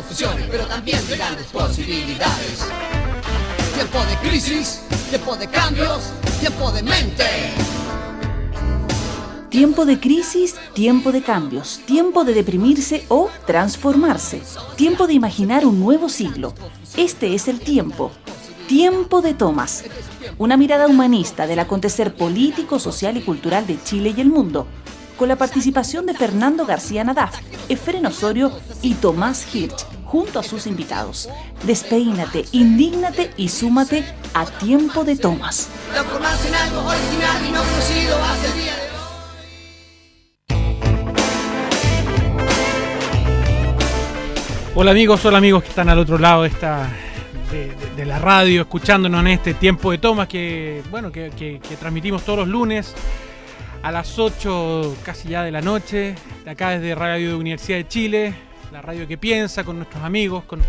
confusiones, pero también de grandes posibilidades. Tiempo de crisis, tiempo de cambios, tiempo de mente. Tiempo de crisis, tiempo de cambios, tiempo de deprimirse o transformarse, tiempo de imaginar un nuevo siglo. Este es el tiempo. Tiempo de Tomas. Una mirada humanista del acontecer político, social y cultural de Chile y el mundo, con la participación de Fernando García Nadaf, Efrén Osorio y Tomás Hirsch, junto a sus invitados. Despeínate, indígnate y súmate a Tiempo de Tomas. Transformarse en algo original y no conocido hasta el día de hoy. Hola amigos que están al otro lado de la radio, escuchándonos en este Tiempo de Tomas que transmitimos todos los lunes a las 8 casi ya de la noche, de acá desde Radio de Universidad de Chile, la radio que piensa, con nuestros amigos, con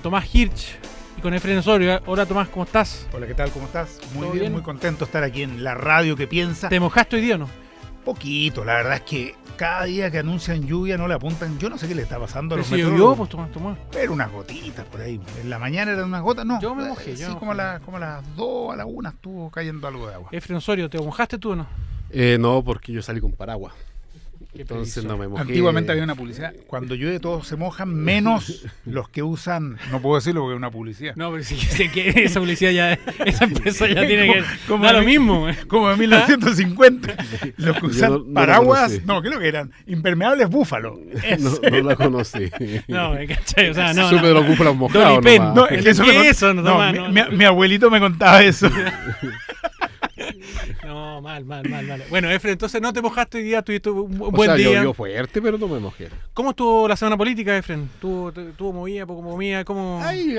Tomás Hirsch y con Efrén Osorio. Hola Tomás, ¿cómo estás? Hola, ¿qué tal? ¿Cómo estás? Muy bien, muy contento de estar aquí en la radio que piensa. ¿Te mojaste hoy día o no? Poquito, la verdad es que cada día que anuncian lluvia no le apuntan. Yo no sé qué le está pasando a los Pero meteorólogos. pues Tomás. Pero unas gotitas por ahí. En la mañana eran unas gotas, no. Yo me mojé. Sí, como a las 2, a las 1 estuvo cayendo algo de agua. Efrén Osorio, ¿te mojaste tú o no? No, porque yo salí con paraguas. Qué Entonces preciso. no me mojé. Antiguamente había una publicidad. Cuando llueve todos se mojan, menos los que usan. No puedo decirlo porque es una publicidad. No, pero sí sé que esa publicidad ya, esa empresa ya tiene que... Como da de lo mi- mismo. Como en 1950. Los que usan no la paraguas. conocí. No, creo que eran impermeables búfalo. No la conocí. No, ¿cachai? O sea, no. Supe de los búfalos mojados Dolipen. nomás. No, es que Eso no, no, Tomás, mi, no. mi abuelito me contaba eso. No, mal. Bueno, Efrén, entonces no te mojaste hoy día, tuviste un O buen sea, día. llovió fuerte, pero no me mojé. ¿Cómo estuvo la semana política, Efrén? ¿Tuvo movida, poco movida? ¿Cómo...? Hay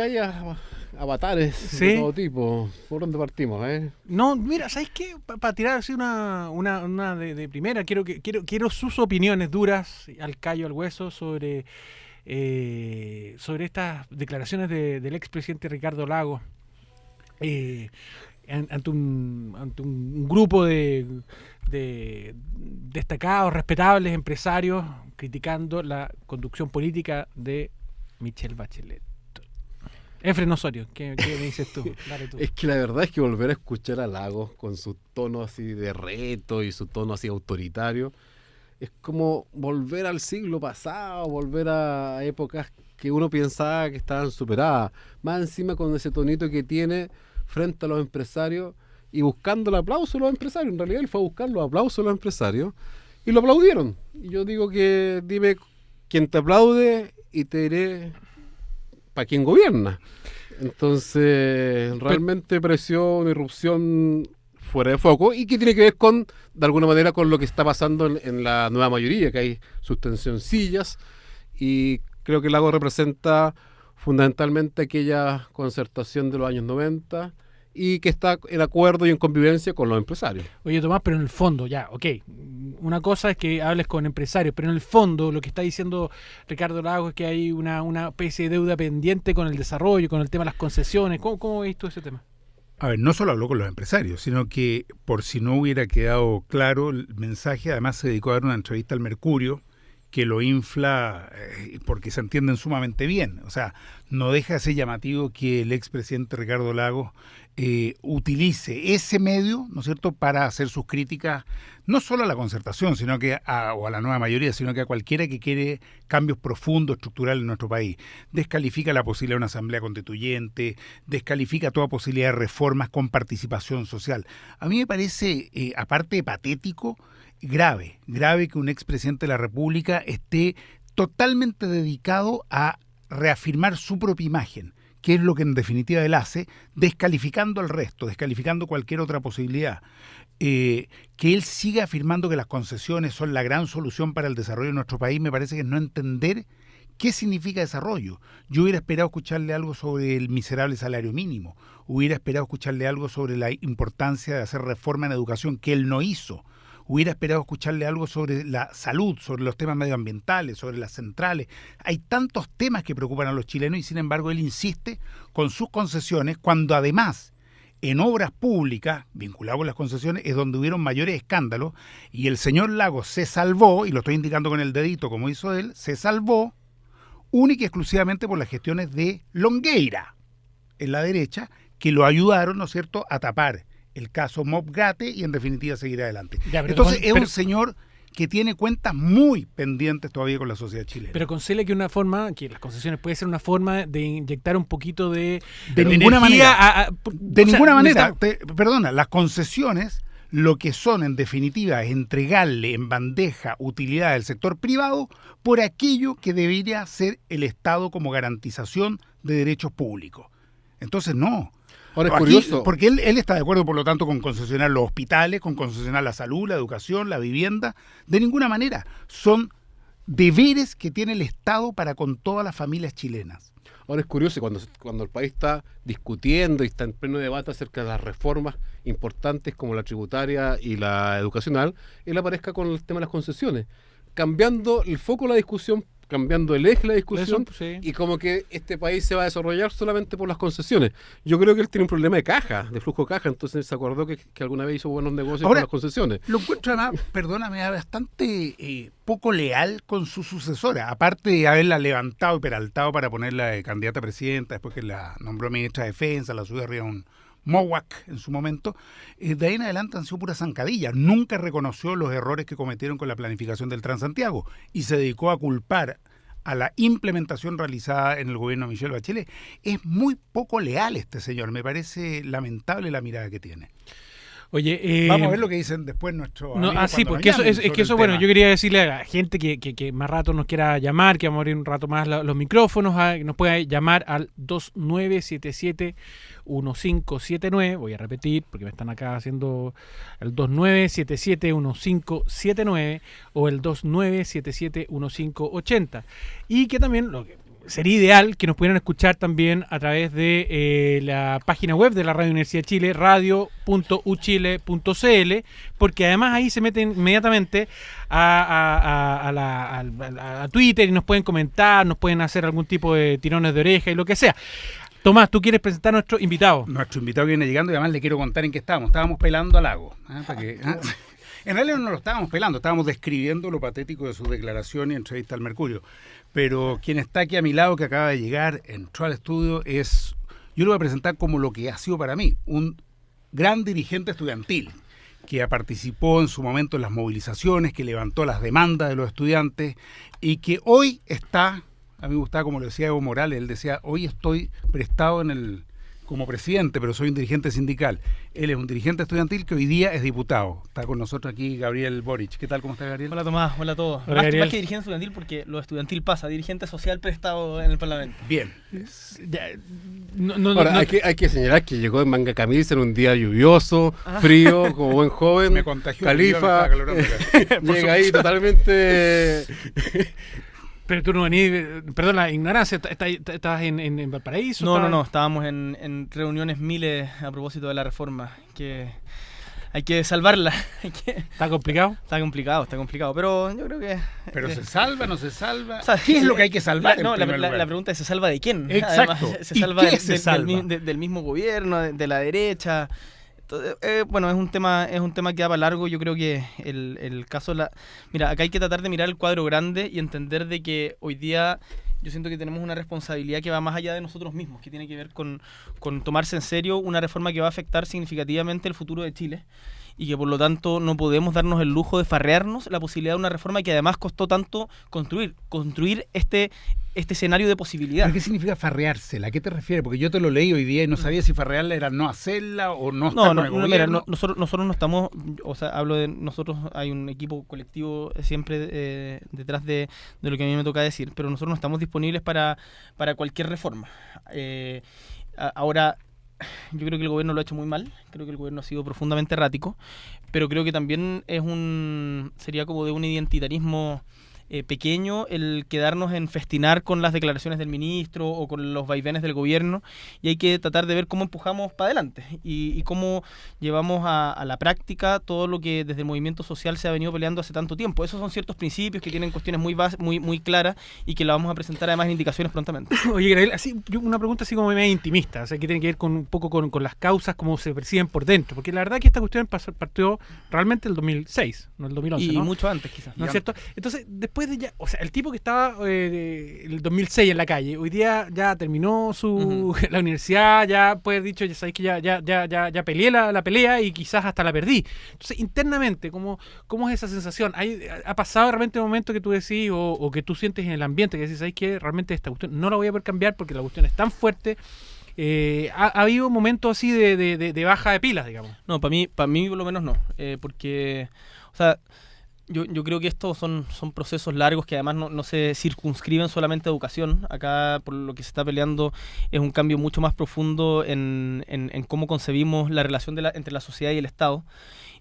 avatares ¿Sí? de todo tipo. ¿Por dónde partimos, No, mira, ¿sabes qué? Para tirar así una de primera, quiero sus opiniones duras, al callo, al hueso, sobre estas declaraciones del expresidente Ricardo Lagos ante un grupo de destacados, respetables empresarios criticando la conducción política de Michelle Bachelet. Efrén Osorio, ¿qué me dices tú? Dale tú. Es que la verdad es que volver a escuchar a Lagos con su tono así de reto y su tono así autoritario es como volver al siglo pasado, volver a épocas que uno pensaba que estaban superadas. Más encima con ese tonito que tiene frente a los empresarios y buscando el aplauso de los empresarios. En realidad él fue a buscar los aplausos de los empresarios y lo aplaudieron. Y yo digo que dime quién te aplaude y te diré para quién gobierna. Entonces realmente pareció una irrupción fuera de foco y que tiene que ver con, de alguna manera, con lo que está pasando en la nueva mayoría, que hay sustencioncillas, y creo que Lagos representa fundamentalmente aquella concertación de los años 90 y que está en acuerdo y en convivencia con los empresarios. Oye, Tomás, pero en el fondo, ya, ok, una cosa es que hables con empresarios, pero en el fondo lo que está diciendo Ricardo Lagos es que hay una especie de deuda pendiente con el desarrollo, con el tema de las concesiones. ¿Cómo ves tú ese tema? A ver, no solo habló con los empresarios, sino que, por si no hubiera quedado claro el mensaje, además se dedicó a dar una entrevista al Mercurio, que lo infla porque se entienden sumamente bien. O sea, no deja de ser llamativo que el expresidente Ricardo Lagos utilice ese medio, ¿no es cierto?, para hacer sus críticas, no solo a la concertación, sino que o a la nueva mayoría, sino que a cualquiera que quiere cambios profundos, estructurales en nuestro país. Descalifica la posibilidad de una asamblea constituyente, descalifica toda posibilidad de reformas con participación social. A mí me parece, aparte de patético, grave que un expresidente de la República esté totalmente dedicado a reafirmar su propia imagen, que es lo que en definitiva él hace, descalificando al resto, descalificando cualquier otra posibilidad. Que él siga afirmando que las concesiones son la gran solución para el desarrollo de nuestro país, me parece que es no entender qué significa desarrollo. Yo hubiera esperado escucharle algo sobre el miserable salario mínimo, hubiera esperado escucharle algo sobre la importancia de hacer reforma en educación, que él no hizo. Hubiera esperado escucharle algo sobre la salud, sobre los temas medioambientales, sobre las centrales. Hay tantos temas que preocupan a los chilenos y sin embargo él insiste con sus concesiones cuando además en obras públicas vinculadas con las concesiones es donde hubieron mayores escándalos y el señor Lagos se salvó, y lo estoy indicando con el dedito como hizo él, se salvó única y exclusivamente por las gestiones de Longueira en la derecha, que lo ayudaron, ¿no es cierto?, a tapar el caso Mobgate y en definitiva seguir adelante. Ya, pero entonces es un señor que tiene cuentas muy pendientes todavía con la sociedad chilena. Pero concede que una forma, que las concesiones puede ser una forma de inyectar un poquito de ninguna manera. De ninguna manera. necesitamos... Perdona, las concesiones lo que son en definitiva es entregarle en bandeja utilidad del sector privado por aquello que debería ser el Estado como garantización de derechos públicos. Entonces no. Ahora es Aquí, curioso. porque él está de acuerdo, por lo tanto, con concesionar los hospitales, con concesionar la salud, la educación, la vivienda. De ninguna manera. Son deberes que tiene el Estado para con todas las familias chilenas. Ahora es curioso, cuando el país está discutiendo y está en pleno debate acerca de las reformas importantes como la tributaria y la educacional, él aparezca con el tema de las concesiones, cambiando el foco de la discusión, cambiando el eje de la discusión, sí. y como que este país se va a desarrollar solamente por las concesiones. Yo creo que él tiene un problema de caja, de flujo de caja, entonces se acordó que alguna vez hizo buenos negocios con las concesiones. Lo encuentro, además, perdóname, bastante poco leal con su sucesora, aparte de haberla levantado y peraltado para ponerla de candidata a presidenta, después que la nombró ministra de Defensa, la subió arriba un Mowak en su momento. De ahí en adelante han sido pura zancadilla. Nunca reconoció los errores que cometieron con la planificación del Transantiago y se dedicó a culpar a la implementación realizada en el gobierno de Michelle Bachelet. Es muy poco leal este señor. Me parece lamentable la mirada que tiene. Oye, vamos a ver lo que dicen después nuestros amigos. Sí, porque eso es que eso, bueno, yo quería decirle a la gente que más rato nos quiera llamar, que vamos a abrir un rato más los micrófonos, nos puede llamar al 2977-1579, voy a repetir porque me están acá haciendo el 2977-1579 o el 2977-1580, y que también sería ideal que nos pudieran escuchar también a través de la página web de la Radio Universidad de Chile, radio.uchile.cl, porque además ahí se meten inmediatamente a Twitter y nos pueden comentar, nos pueden hacer algún tipo de tirones de oreja y lo que sea. Tomás, ¿tú quieres presentar a nuestro invitado? Nuestro invitado viene llegando y además le quiero contar en qué estábamos. Estábamos pelando a Lago. En realidad no lo estábamos pelando, estábamos describiendo lo patético de su declaración y entrevista al Mercurio. Pero quien está aquí a mi lado, que acaba de llegar, entró al estudio, yo lo voy a presentar como lo que ha sido para mí, un gran dirigente estudiantil, que participó en su momento en las movilizaciones, que levantó las demandas de los estudiantes y que hoy está, a mí me gustaba como lo decía Evo Morales, él decía, hoy estoy prestado como presidente, pero soy un dirigente sindical. Él es un dirigente estudiantil que hoy día es diputado. Está con nosotros aquí Gabriel Boric. ¿Qué tal? ¿Cómo estás, Gabriel? Hola, Tomás. Hola a todos. Hola, más que dirigente estudiantil, porque lo estudiantil pasa. Dirigente social prestado en el Parlamento. Bien. Ahora, hay que señalar que llegó en manga camisa en un día lluvioso, frío, como buen joven. Me contagió. Califa. Llega ahí totalmente... Pero tú no venís, perdón la ignorancia, ¿estabas en Valparaíso? No, estábamos en reuniones miles a propósito de la reforma, que hay que salvarla. ¿Está complicado? Está complicado, pero yo creo que... ¿Pero se salva, no se salva? O sea, ¿Qué es lo que hay que salvar? La pregunta es, ¿se salva de quién? Exacto. Además, ¿se salva salva? del mismo gobierno, de la derecha? Bueno, es un tema que da para largo. Yo creo que el caso... Mira, acá hay que tratar de mirar el cuadro grande y entender de que hoy día yo siento que tenemos una responsabilidad que va más allá de nosotros mismos, que tiene que ver con tomarse en serio una reforma que va a afectar significativamente el futuro de Chile y que por lo tanto no podemos darnos el lujo de farrearnos la posibilidad de una reforma que además costó tanto construir este escenario de posibilidad. ¿Pero qué significa farreársela? ¿A qué te refieres? Porque yo te lo leí hoy día y no sabía si farrearla era no hacerla o no estar con el gobierno. Nosotros no estamos, o sea, hablo de nosotros, hay un equipo colectivo siempre detrás de lo que a mí me toca decir, pero nosotros no estamos disponibles para cualquier reforma. Ahora, yo creo que el gobierno lo ha hecho muy mal, creo que el gobierno ha sido profundamente errático, pero creo que también sería como de un identitarismo pequeño el quedarnos en festinar con las declaraciones del ministro o con los vaivenes del gobierno, y hay que tratar de ver cómo empujamos para adelante y cómo llevamos a la práctica todo lo que desde el movimiento social se ha venido peleando hace tanto tiempo. Esos son ciertos principios que tienen cuestiones muy claras y que la vamos a presentar además en indicaciones prontamente. Oye, Gabriel, una pregunta así como medio intimista, o sea, que tiene que ver un poco con las causas, cómo se perciben por dentro, porque la verdad que esta cuestión partió realmente el 2006, no el 2011, y ¿no? mucho antes quizás. ¿No es cierto? Entonces, después después de ya, o sea, el tipo que estaba el 2006 en la calle, hoy día ya terminó la universidad, ya puede haber dicho, ya sabéis que ya peleé la pelea y quizás hasta la perdí. Entonces, internamente, ¿cómo es esa sensación? ¿Ha pasado realmente un momento que tú decís o que tú sientes en el ambiente, que decís, sabéis que realmente esta cuestión no la voy a poder cambiar porque la cuestión es tan fuerte? ¿Ha habido momentos así de baja de pilas, digamos? No, para mí por lo menos no, porque, o sea, yo creo que estos son procesos largos que además no se circunscriben solamente a educación. Acá por lo que se está peleando es un cambio mucho más profundo en cómo concebimos la relación entre la sociedad y el Estado.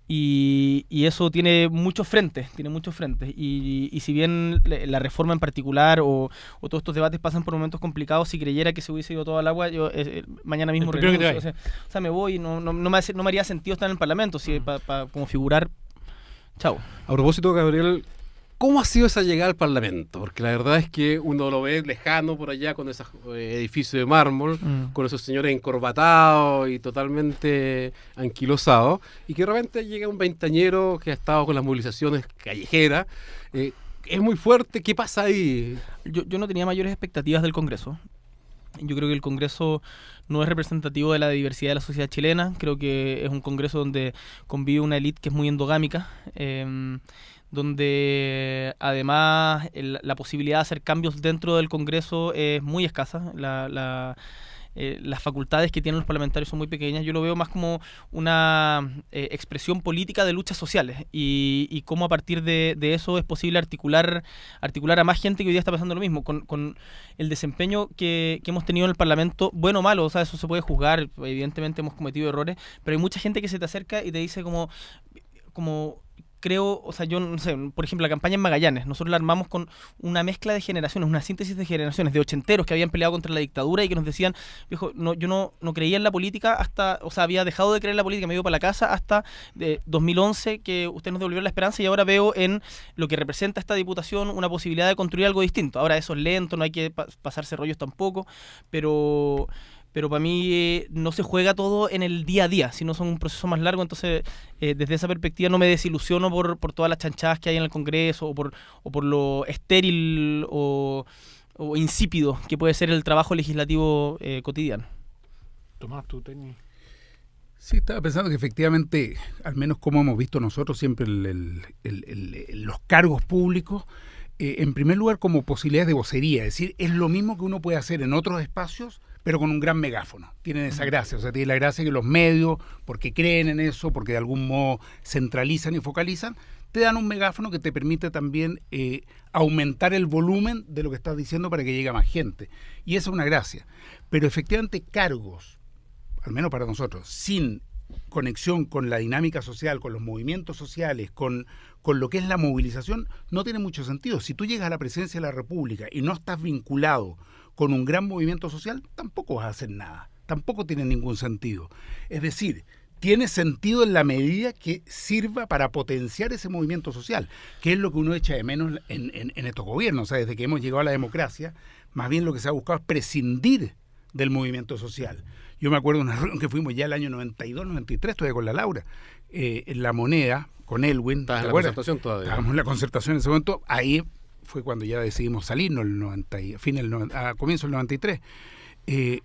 Y eso tiene muchos frentes. Y si bien la reforma en particular o todos estos debates pasan por momentos complicados, si creyera que se hubiese ido todo al agua, yo mañana mismo renuncio. O sea, me voy, no me haría sentido estar en el Parlamento, para como figurar. Chao. A propósito, Gabriel, ¿cómo ha sido esa llegada al Parlamento? Porque la verdad es que uno lo ve lejano por allá con esos edificios de mármol, con esos señores encorbatados y totalmente anquilosados, y que de repente llega un veinteañero que ha estado con las movilizaciones callejeras. Es muy fuerte. ¿Qué pasa ahí? Yo no tenía mayores expectativas del Congreso. Yo creo que el Congreso no es representativo de la diversidad de la sociedad chilena. Creo que es un Congreso donde convive una élite que es muy endogámica, donde además la posibilidad de hacer cambios dentro del Congreso es muy escasa. Las facultades que tienen los parlamentarios son muy pequeñas. Yo lo veo más como una expresión política de luchas sociales y cómo a partir de eso es posible articular a más gente que hoy día está pasando lo mismo. Con el desempeño que hemos tenido en el Parlamento, bueno o malo, o sea, eso se puede juzgar, evidentemente hemos cometido errores, pero hay mucha gente que se te acerca y te dice como creo, o sea, yo no sé, por ejemplo, la campaña en Magallanes, nosotros la armamos con una mezcla de generaciones, una síntesis de generaciones, de ochenteros que habían peleado contra la dictadura y que nos decían, viejo, yo no creía en la política hasta, o sea, había dejado de creer en la política, me iba para la casa hasta 2011, que usted nos devolvió la esperanza y ahora veo en lo que representa esta diputación una posibilidad de construir algo distinto. Ahora eso es lento, no hay que pasarse rollos tampoco, pero para mí no se juega todo en el día a día, sino son un proceso más largo. Entonces, desde esa perspectiva no me desilusiono por todas las chanchadas que hay en el Congreso o por lo estéril o insípido que puede ser el trabajo legislativo cotidiano. Tomás, tú tenías... Sí, estaba pensando que efectivamente, al menos como hemos visto nosotros siempre los cargos públicos, en primer lugar como posibilidades de vocería, es decir, es lo mismo que uno puede hacer en otros espacios, pero con un gran megáfono. Tienen esa gracia, o sea, tiene la gracia que los medios, porque creen en eso, porque de algún modo centralizan y focalizan, te dan un megáfono que te permite también aumentar el volumen de lo que estás diciendo para que llegue a más gente. Y esa es una gracia. Pero efectivamente cargos, al menos para nosotros, sin conexión con la dinámica social, con los movimientos sociales, con lo que es la movilización, no tiene mucho sentido. Si tú llegas a la presidencia de la República y no estás vinculado con un gran movimiento social, tampoco vas a hacer nada. Tampoco tiene ningún sentido. Es decir, tiene sentido en la medida que sirva para potenciar ese movimiento social, que es lo que uno echa de menos en estos gobiernos. O sea, desde que hemos llegado a la democracia, más bien lo que se ha buscado es prescindir del movimiento social. Yo me acuerdo de una reunión que fuimos ya el año 92, 93, todavía con la Laura, en La Moneda, con Elwin. ¿Estabas en la concertación todavía? Estábamos en la concertación en ese momento. Ahí fue cuando ya decidimos salirnos a comienzo del 93. Y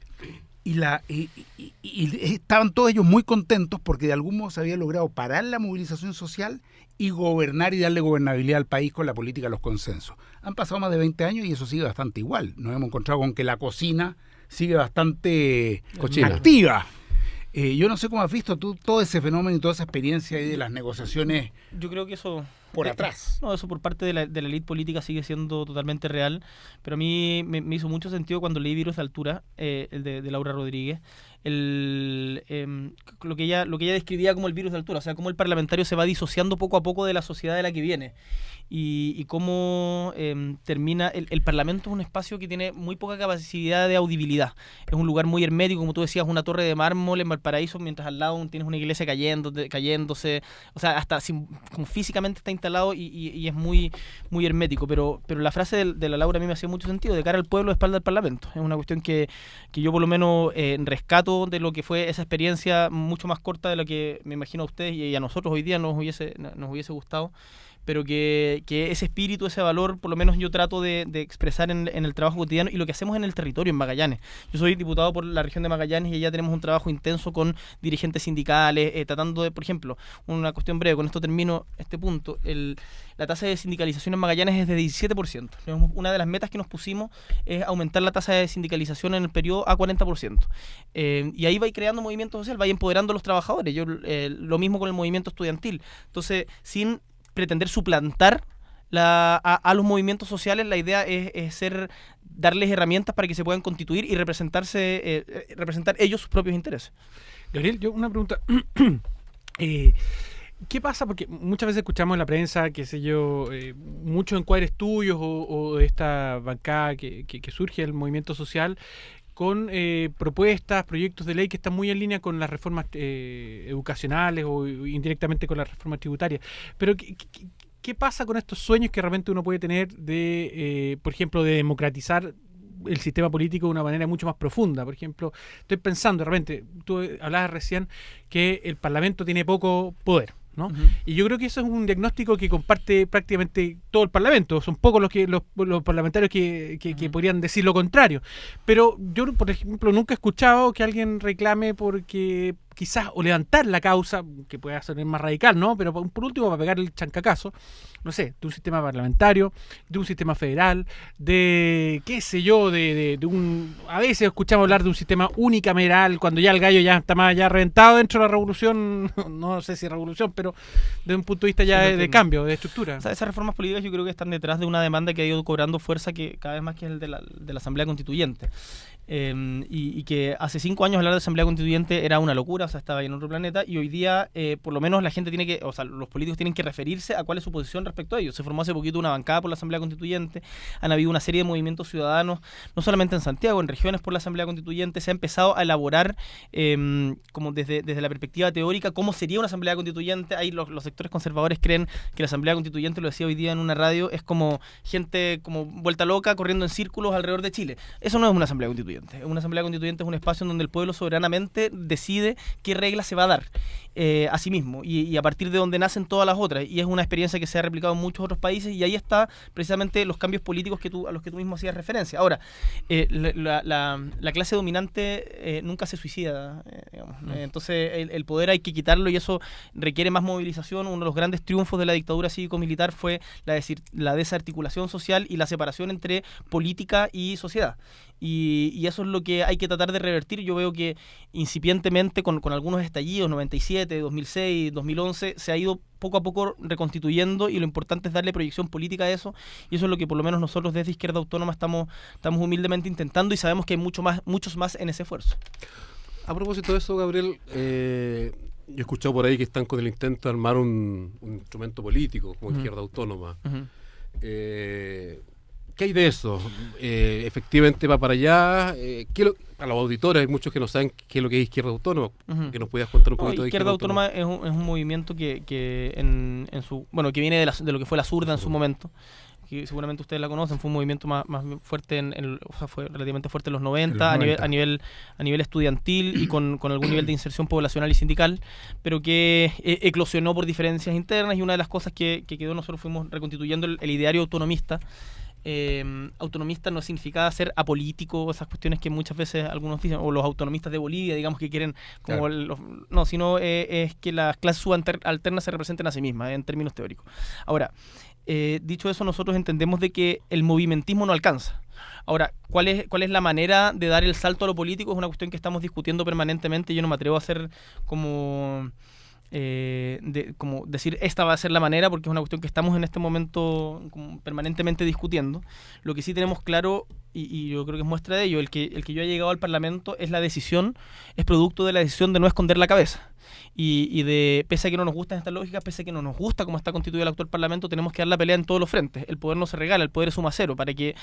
estaban todos ellos muy contentos porque de algún modo se había logrado parar la movilización social y gobernar y darle gobernabilidad al país con la política de los consensos. Han pasado más de 20 años y eso sigue bastante igual. Nos hemos encontrado con que la cocina sigue bastante activa. Yo no sé cómo has visto tú todo ese fenómeno y toda esa experiencia ahí de las negociaciones. Yo creo que eso por atrás. No, eso por parte de la élite política sigue siendo totalmente real, pero a mí me hizo mucho sentido cuando leí Virus de Altura, el de Laura Rodríguez, lo que ella describía como el virus de altura, o sea, cómo el parlamentario se va disociando poco a poco de la sociedad de la que viene y cómo termina. El Parlamento es un espacio que tiene muy poca capacidad de audibilidad, es un lugar muy hermético, como tú decías, una torre de mármol en Valparaíso, mientras al lado tienes una iglesia cayéndose, o sea, hasta como físicamente está instalado y es muy, muy hermético, pero la frase de la Laura a mí me hacía mucho sentido, de cara al pueblo, de espalda al Parlamento. Es una cuestión que yo por lo menos rescato de lo que fue esa experiencia mucho más corta de lo que me imagino a ustedes y a nosotros hoy día nos hubiese gustado, pero que ese espíritu, ese valor, por lo menos yo trato de expresar en el trabajo cotidiano y lo que hacemos en el territorio, en Magallanes. Yo soy diputado por la región de Magallanes y allá tenemos un trabajo intenso con dirigentes sindicales, tratando de, por ejemplo, una cuestión breve, con esto termino este punto, la tasa de sindicalización en Magallanes es de 17%. Una de las metas que nos pusimos es aumentar la tasa de sindicalización en el periodo a 40%. Y ahí va creando movimiento social, va empoderando a los trabajadores. Lo mismo con el movimiento estudiantil. Entonces, sin pretender suplantar a los movimientos sociales, la idea es darles herramientas para que se puedan constituir y representar ellos sus propios intereses. Gabriel, yo una pregunta. ¿Qué pasa? Porque muchas veces escuchamos en la prensa, qué sé yo, muchos encuadres tuyos o de esta bancada que surge el movimiento social con propuestas, proyectos de ley que están muy en línea con las reformas educacionales o indirectamente con las reformas tributarias. Pero ¿qué pasa con estos sueños que realmente uno puede tener de, por ejemplo, de democratizar el sistema político de una manera mucho más profunda? Por ejemplo, estoy pensando, de repente, tú hablabas recién que el Parlamento tiene poco poder, ¿no? Uh-huh. Y yo creo que eso es un diagnóstico que comparte prácticamente todo el Parlamento. Son pocos los parlamentarios que podrían decir lo contrario. Pero yo, por ejemplo, nunca he escuchado que alguien reclame porque quizás o levantar la causa, que pueda ser más radical, ¿no? Pero por último, para pegar el chancacazo, no sé, de un sistema parlamentario, de un sistema federal, de, qué sé yo, de un... A veces escuchamos hablar de un sistema unicameral, cuando ya el gallo ya está más ya reventado dentro de la revolución, no sé si revolución, pero desde un punto de vista ya de cambio, de estructura. O sea, esas reformas políticas yo creo que están detrás de una demanda que ha ido cobrando fuerza que cada vez más, que es el de la Asamblea Constituyente. Y que hace 5 años hablar de Asamblea Constituyente era una locura, o sea, estaba en otro planeta, y hoy día por lo menos la gente tiene que, o sea, los políticos tienen que referirse a cuál es su posición respecto a ello. Se formó hace poquito una bancada por la Asamblea Constituyente, han habido una serie de movimientos ciudadanos, no solamente en Santiago, en regiones por la Asamblea Constituyente, se ha empezado a elaborar como desde la perspectiva teórica cómo sería una Asamblea Constituyente. Ahí los sectores conservadores creen que la Asamblea Constituyente, lo decía hoy día en una radio, es como gente como vuelta loca corriendo en círculos alrededor de Chile. Eso no es una Asamblea Constituyente. Una Asamblea Constituyente es un espacio en donde el pueblo soberanamente decide qué reglas se va a dar a sí mismo y a partir de donde nacen todas las otras, y es una experiencia que se ha replicado en muchos otros países, y ahí está precisamente los cambios políticos a los que tú mismo hacías referencia. Ahora, la clase dominante nunca se suicida, digamos. Entonces el poder hay que quitarlo y eso requiere más movilización. Uno de los grandes triunfos de la dictadura cívico-militar fue la desarticulación social y la separación entre política y sociedad. Y eso es lo que hay que tratar de revertir. Yo veo que incipientemente con algunos estallidos, 97, 2006, 2011, se ha ido poco a poco reconstituyendo, y lo importante es darle proyección política a eso, y eso es lo que por lo menos nosotros desde Izquierda Autónoma estamos humildemente intentando, y sabemos que hay muchos más en ese esfuerzo. A propósito de eso, Gabriel, yo he escuchado por ahí que están con el intento de armar un instrumento político como Izquierda Autónoma. Uh-huh. ¿Qué hay de eso? ¿Efectivamente va para allá? A los auditores hay muchos que no saben qué es lo que es Izquierda Autónoma. Uh-huh. Que nos puedas contar un poquito de Izquierda Autónoma. Es un movimiento que viene de lo que fue la Zurda en su momento, que seguramente ustedes la conocen. Fue un movimiento más fuerte, fue relativamente fuerte en los 90, a nivel estudiantil y con algún nivel de inserción poblacional y sindical, pero que eclosionó por diferencias internas, y una de las cosas que quedó, nosotros fuimos reconstituyendo el ideario autonomista. Autonomista no significaba ser apolítico, esas cuestiones que muchas veces algunos dicen, o los autonomistas de Bolivia, digamos, que quieren como claro. Sino es que las clases subalternas se representen a sí mismas en términos teóricos. Ahora, dicho eso, nosotros entendemos de que el movimentismo no alcanza. Ahora, ¿cuál es la manera de dar el salto a lo político? Es una cuestión que estamos discutiendo permanentemente. Yo no me atrevo a hacer como decir esta va a ser la manera, porque es una cuestión que estamos en este momento como permanentemente discutiendo. Lo que sí tenemos claro, y yo creo que es muestra de ello, el que yo haya llegado al Parlamento es producto de la decisión de no esconder la cabeza, y de, pese a que no nos gustan estas lógicas, pese a que no nos gusta cómo está constituido el actual Parlamento, tenemos que dar la pelea en todos los frentes. El poder no se regala, el poder es suma cero. Para que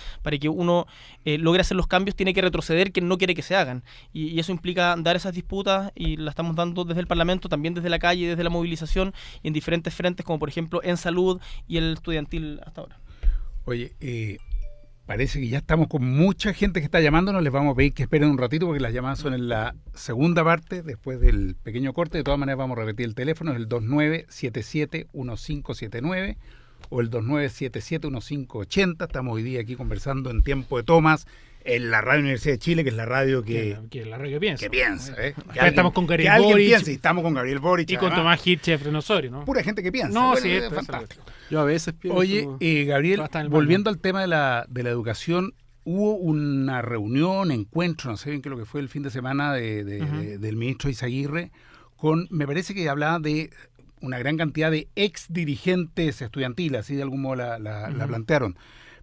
uno logre hacer los cambios, tiene que retroceder quien no quiere que se hagan, y eso implica dar esas disputas, y las estamos dando desde el Parlamento, también desde la calle, desde la movilización, y en diferentes frentes, como por ejemplo en salud y el estudiantil hasta ahora. Oye, parece que ya estamos con mucha gente que está llamándonos. Les vamos a pedir que esperen un ratito porque las llamadas son en la segunda parte, después del pequeño corte. De todas maneras, vamos a repetir el teléfono, es el 2977-1579, o el 2977-1580. Estamos hoy día aquí conversando en Tiempo de Tomas en la Radio Universidad de Chile, que es la radio que la radio que piensa. que piensa. Acá estamos con Gabriel alguien Boric. piensa, y estamos con Gabriel Boric. Y con además. Tomás Hirsch, Efraín Osorio, ¿no? Pura gente que piensa. No, Bueno, sí, es esto es fantástico. Yo a veces pienso... Oye, Gabriel, Todo está en el volviendo al tema de la educación, hubo una reunión, encuentro, no sé bien qué es lo que fue el fin de semana del ministro Izaguirre, me parece que hablaba de una gran cantidad de ex dirigentes estudiantiles, así de algún modo la plantearon.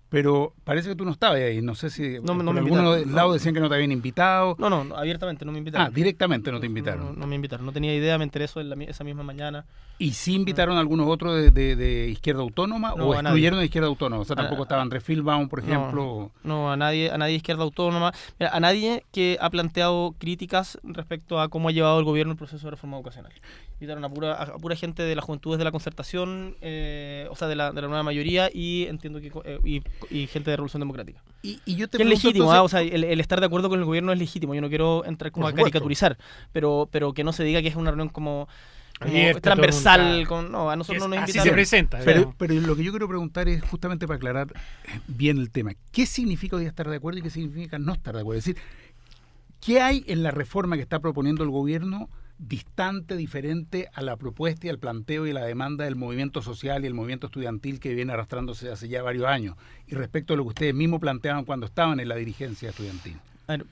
Pero parece que tú no estabas ahí, no sé si No me por invitaron, algunos lados decían que no te habían invitado. No, abiertamente no me invitaron. Directamente no te invitaron. No me invitaron, no tenía idea, me enteré eso esa misma mañana. ¿Y sí invitaron a algunos otros de Izquierda Autónoma No, o a excluyeron de Izquierda Autónoma? O sea, A- tampoco estaba Andrés Filbaum, por ejemplo. No, a nadie de Izquierda Autónoma. Mira, a nadie que ha planteado críticas respecto a cómo ha llevado el gobierno el proceso de reforma educacional. Invitaron a pura gente de las juventudes de la concertación, o sea, de la nueva mayoría, y entiendo que y gente de Revolución Democrática. Y yo te Que es pregunto, legítimo, entonces, o sea, el estar de acuerdo con el gobierno es legítimo. Yo no quiero entrar como Por a supuesto. caricaturizar, pero que no se diga que es una reunión como Abierta, transversal. todo No, a nosotros no nos así invitaron. se presenta. pero lo que yo quiero preguntar es justamente para aclarar bien el tema. ¿Qué significa hoy estar de acuerdo y qué significa no estar de acuerdo? Es decir, ¿qué hay en la reforma que está proponiendo el gobierno distante, diferente a la propuesta y al planteo y la demanda del movimiento social y el movimiento estudiantil que viene arrastrándose hace ya varios años? Y respecto a lo que ustedes mismos planteaban cuando estaban en la dirigencia estudiantil. A ver,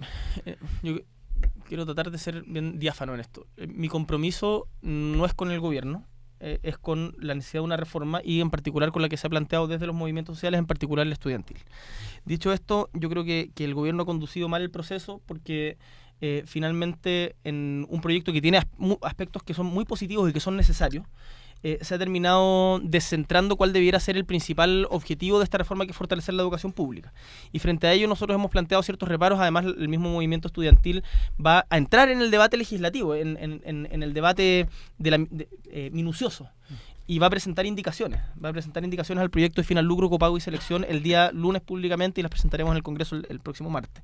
yo quiero tratar de ser bien diáfano en esto. Mi compromiso no es con el gobierno, es con la necesidad de una reforma y en particular con la que se ha planteado desde los movimientos sociales, en particular el estudiantil. Dicho esto, yo creo que el gobierno ha conducido mal el proceso porque finalmente en un proyecto que tiene aspectos que son muy positivos y que son necesarios, se ha terminado descentrando cuál debiera ser el principal objetivo de esta reforma, que es fortalecer la educación pública. Y frente a ello nosotros hemos planteado ciertos reparos. Además, el mismo movimiento estudiantil va a entrar en el debate legislativo, en el debate minucioso. Y va a presentar indicaciones. Al proyecto de final lucro, copago y selección el día lunes públicamente, y las presentaremos en el Congreso el próximo martes.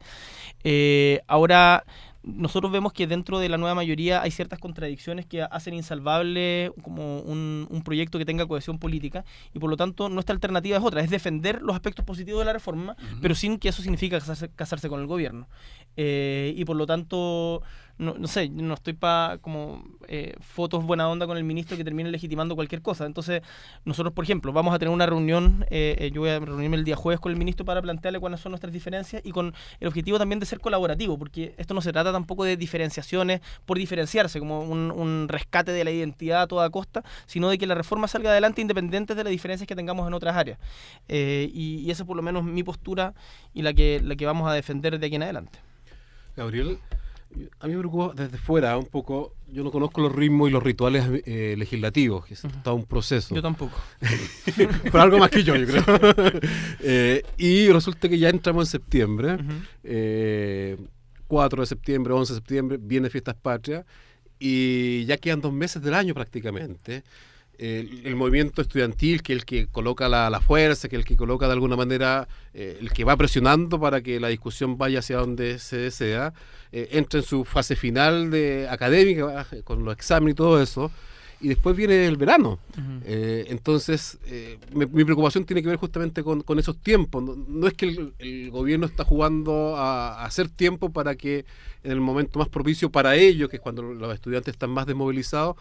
Ahora, nosotros vemos que dentro de la nueva mayoría hay ciertas contradicciones que hacen insalvable como un proyecto que tenga cohesión política, y por lo tanto nuestra alternativa es otra, es defender los aspectos positivos de la reforma, pero sin que eso signifique casarse con el gobierno. Y por lo tanto, no sé, no estoy para como fotos buena onda con el ministro que termine legitimando cualquier cosa. Entonces, nosotros, por ejemplo, vamos a tener una reunión, yo voy a reunirme el día jueves con el ministro para plantearle cuáles son nuestras diferencias, y con el objetivo también de ser colaborativo, porque esto no se trata tampoco de diferenciaciones por diferenciarse, como un rescate de la identidad a toda costa, sino de que la reforma salga adelante independientes de las diferencias que tengamos en otras áreas. Y esa es por lo menos mi postura y la que vamos a defender de aquí en adelante. Gabriel, a mí me preocupa desde fuera un poco. Yo no conozco los ritmos y los rituales legislativos, que es todo un proceso. Yo tampoco. Pero algo más que yo creo. Y resulta que ya entramos en septiembre, 4 de septiembre, 11 de septiembre, viene Fiestas Patrias, y ya quedan 2 meses del año prácticamente. El movimiento estudiantil, que es el que coloca la fuerza, que es el que coloca de alguna manera, el que va presionando para que la discusión vaya hacia donde se desea, entra en su fase final académica, con los exámenes y todo eso, y después viene el verano. Entonces, mi preocupación tiene que ver justamente con esos tiempos. No es que el gobierno está jugando a hacer tiempo para que en el momento más propicio para ellos, que es cuando los estudiantes están más desmovilizados,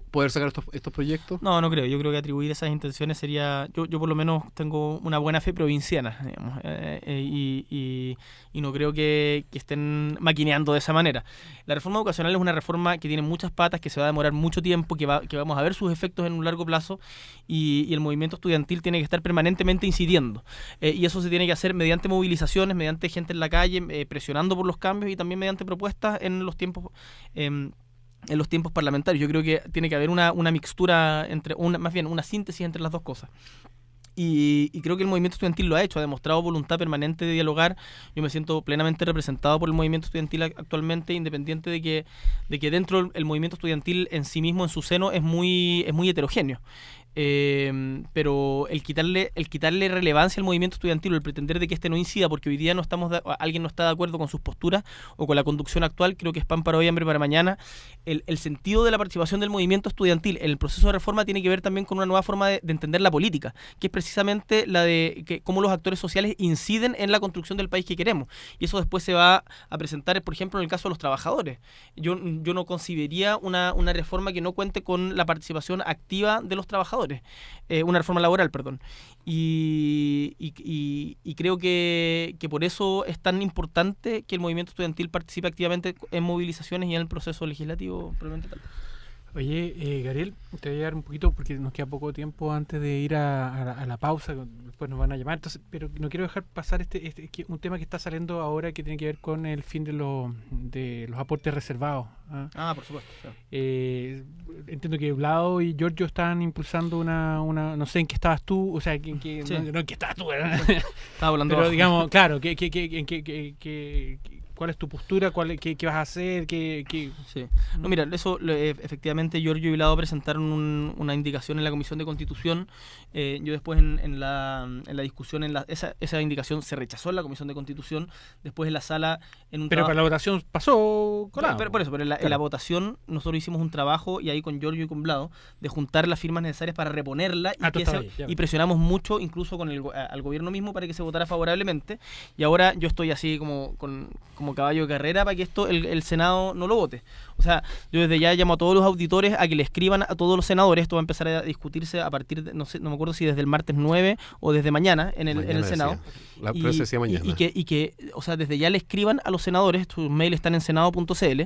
poder sacar estos proyectos. No creo. Yo creo que atribuir esas intenciones sería... Yo por lo menos tengo una buena fe provinciana, digamos, y no creo que estén maquineando de esa manera. La reforma educacional es una reforma que tiene muchas patas, que se va a demorar mucho tiempo, que vamos a ver sus efectos en un largo plazo, y el movimiento estudiantil tiene que estar permanentemente incidiendo. Y eso se tiene que hacer mediante movilizaciones, mediante gente en la calle, presionando por los cambios, y también mediante propuestas en los tiempos parlamentarios. Yo creo que tiene que haber una mixtura más bien una síntesis entre las dos cosas. Y creo que el movimiento estudiantil lo ha hecho, ha demostrado voluntad permanente de dialogar. Yo me siento plenamente representado por el movimiento estudiantil actualmente, independiente de que dentro el movimiento estudiantil en sí mismo, en su seno, es muy heterogéneo. pero el quitarle relevancia al movimiento estudiantil o el pretender de que este no incida porque hoy día alguien no está de acuerdo con sus posturas o con la conducción actual, creo que es pan para hoy, hambre para mañana. El sentido de la participación del movimiento estudiantil en el proceso de reforma tiene que ver también con una nueva forma de entender la política, que es precisamente la de cómo los actores sociales inciden en la construcción del país que queremos. Y eso después se va a presentar, por ejemplo, en el caso de los trabajadores. Yo no concibiría una reforma que no cuente con la participación activa de los trabajadores. Una reforma laboral, perdón. Y creo que por eso es tan importante que el movimiento estudiantil participe activamente en movilizaciones y en el proceso legislativo probablemente tal. Oye, Gabriel, te voy a dar un poquito porque nos queda poco tiempo antes de ir a la pausa, después nos van a llamar, entonces, pero no quiero dejar pasar un tema que está saliendo ahora que tiene que ver con el fin de los aportes reservados. Por supuesto. Claro. Entiendo que Vlado y Giorgio están impulsando una no sé en qué estabas tú, o sea, Sí. no en qué estabas tú, Estaba hablando pero abajo. digamos, claro, ¿cuál es tu postura? ¿Qué vas a hacer? Sí. No, mira, eso efectivamente Giorgio y Vlado presentaron una indicación en la Comisión de Constitución. Yo después en la discusión, esa indicación se rechazó en la Comisión de Constitución. Después en la sala... Pero para la votación pasó colado. Pero en la votación nosotros hicimos un trabajo, y ahí con Giorgio y con Vlado, de juntar las firmas necesarias para reponerla y presionamos mucho, incluso con al gobierno mismo, para que se votara favorablemente. Y ahora yo estoy así como caballo de carrera para que esto el Senado no lo vote. O sea, yo desde ya llamo a todos los auditores a que le escriban a todos los senadores. Esto va a empezar a discutirse a partir de, no me acuerdo si desde el martes 9 o desde mañana en el Senado. La prensa decía mañana. Y que, o sea, desde ya le escriban a los senadores, sus mails están en senado.cl,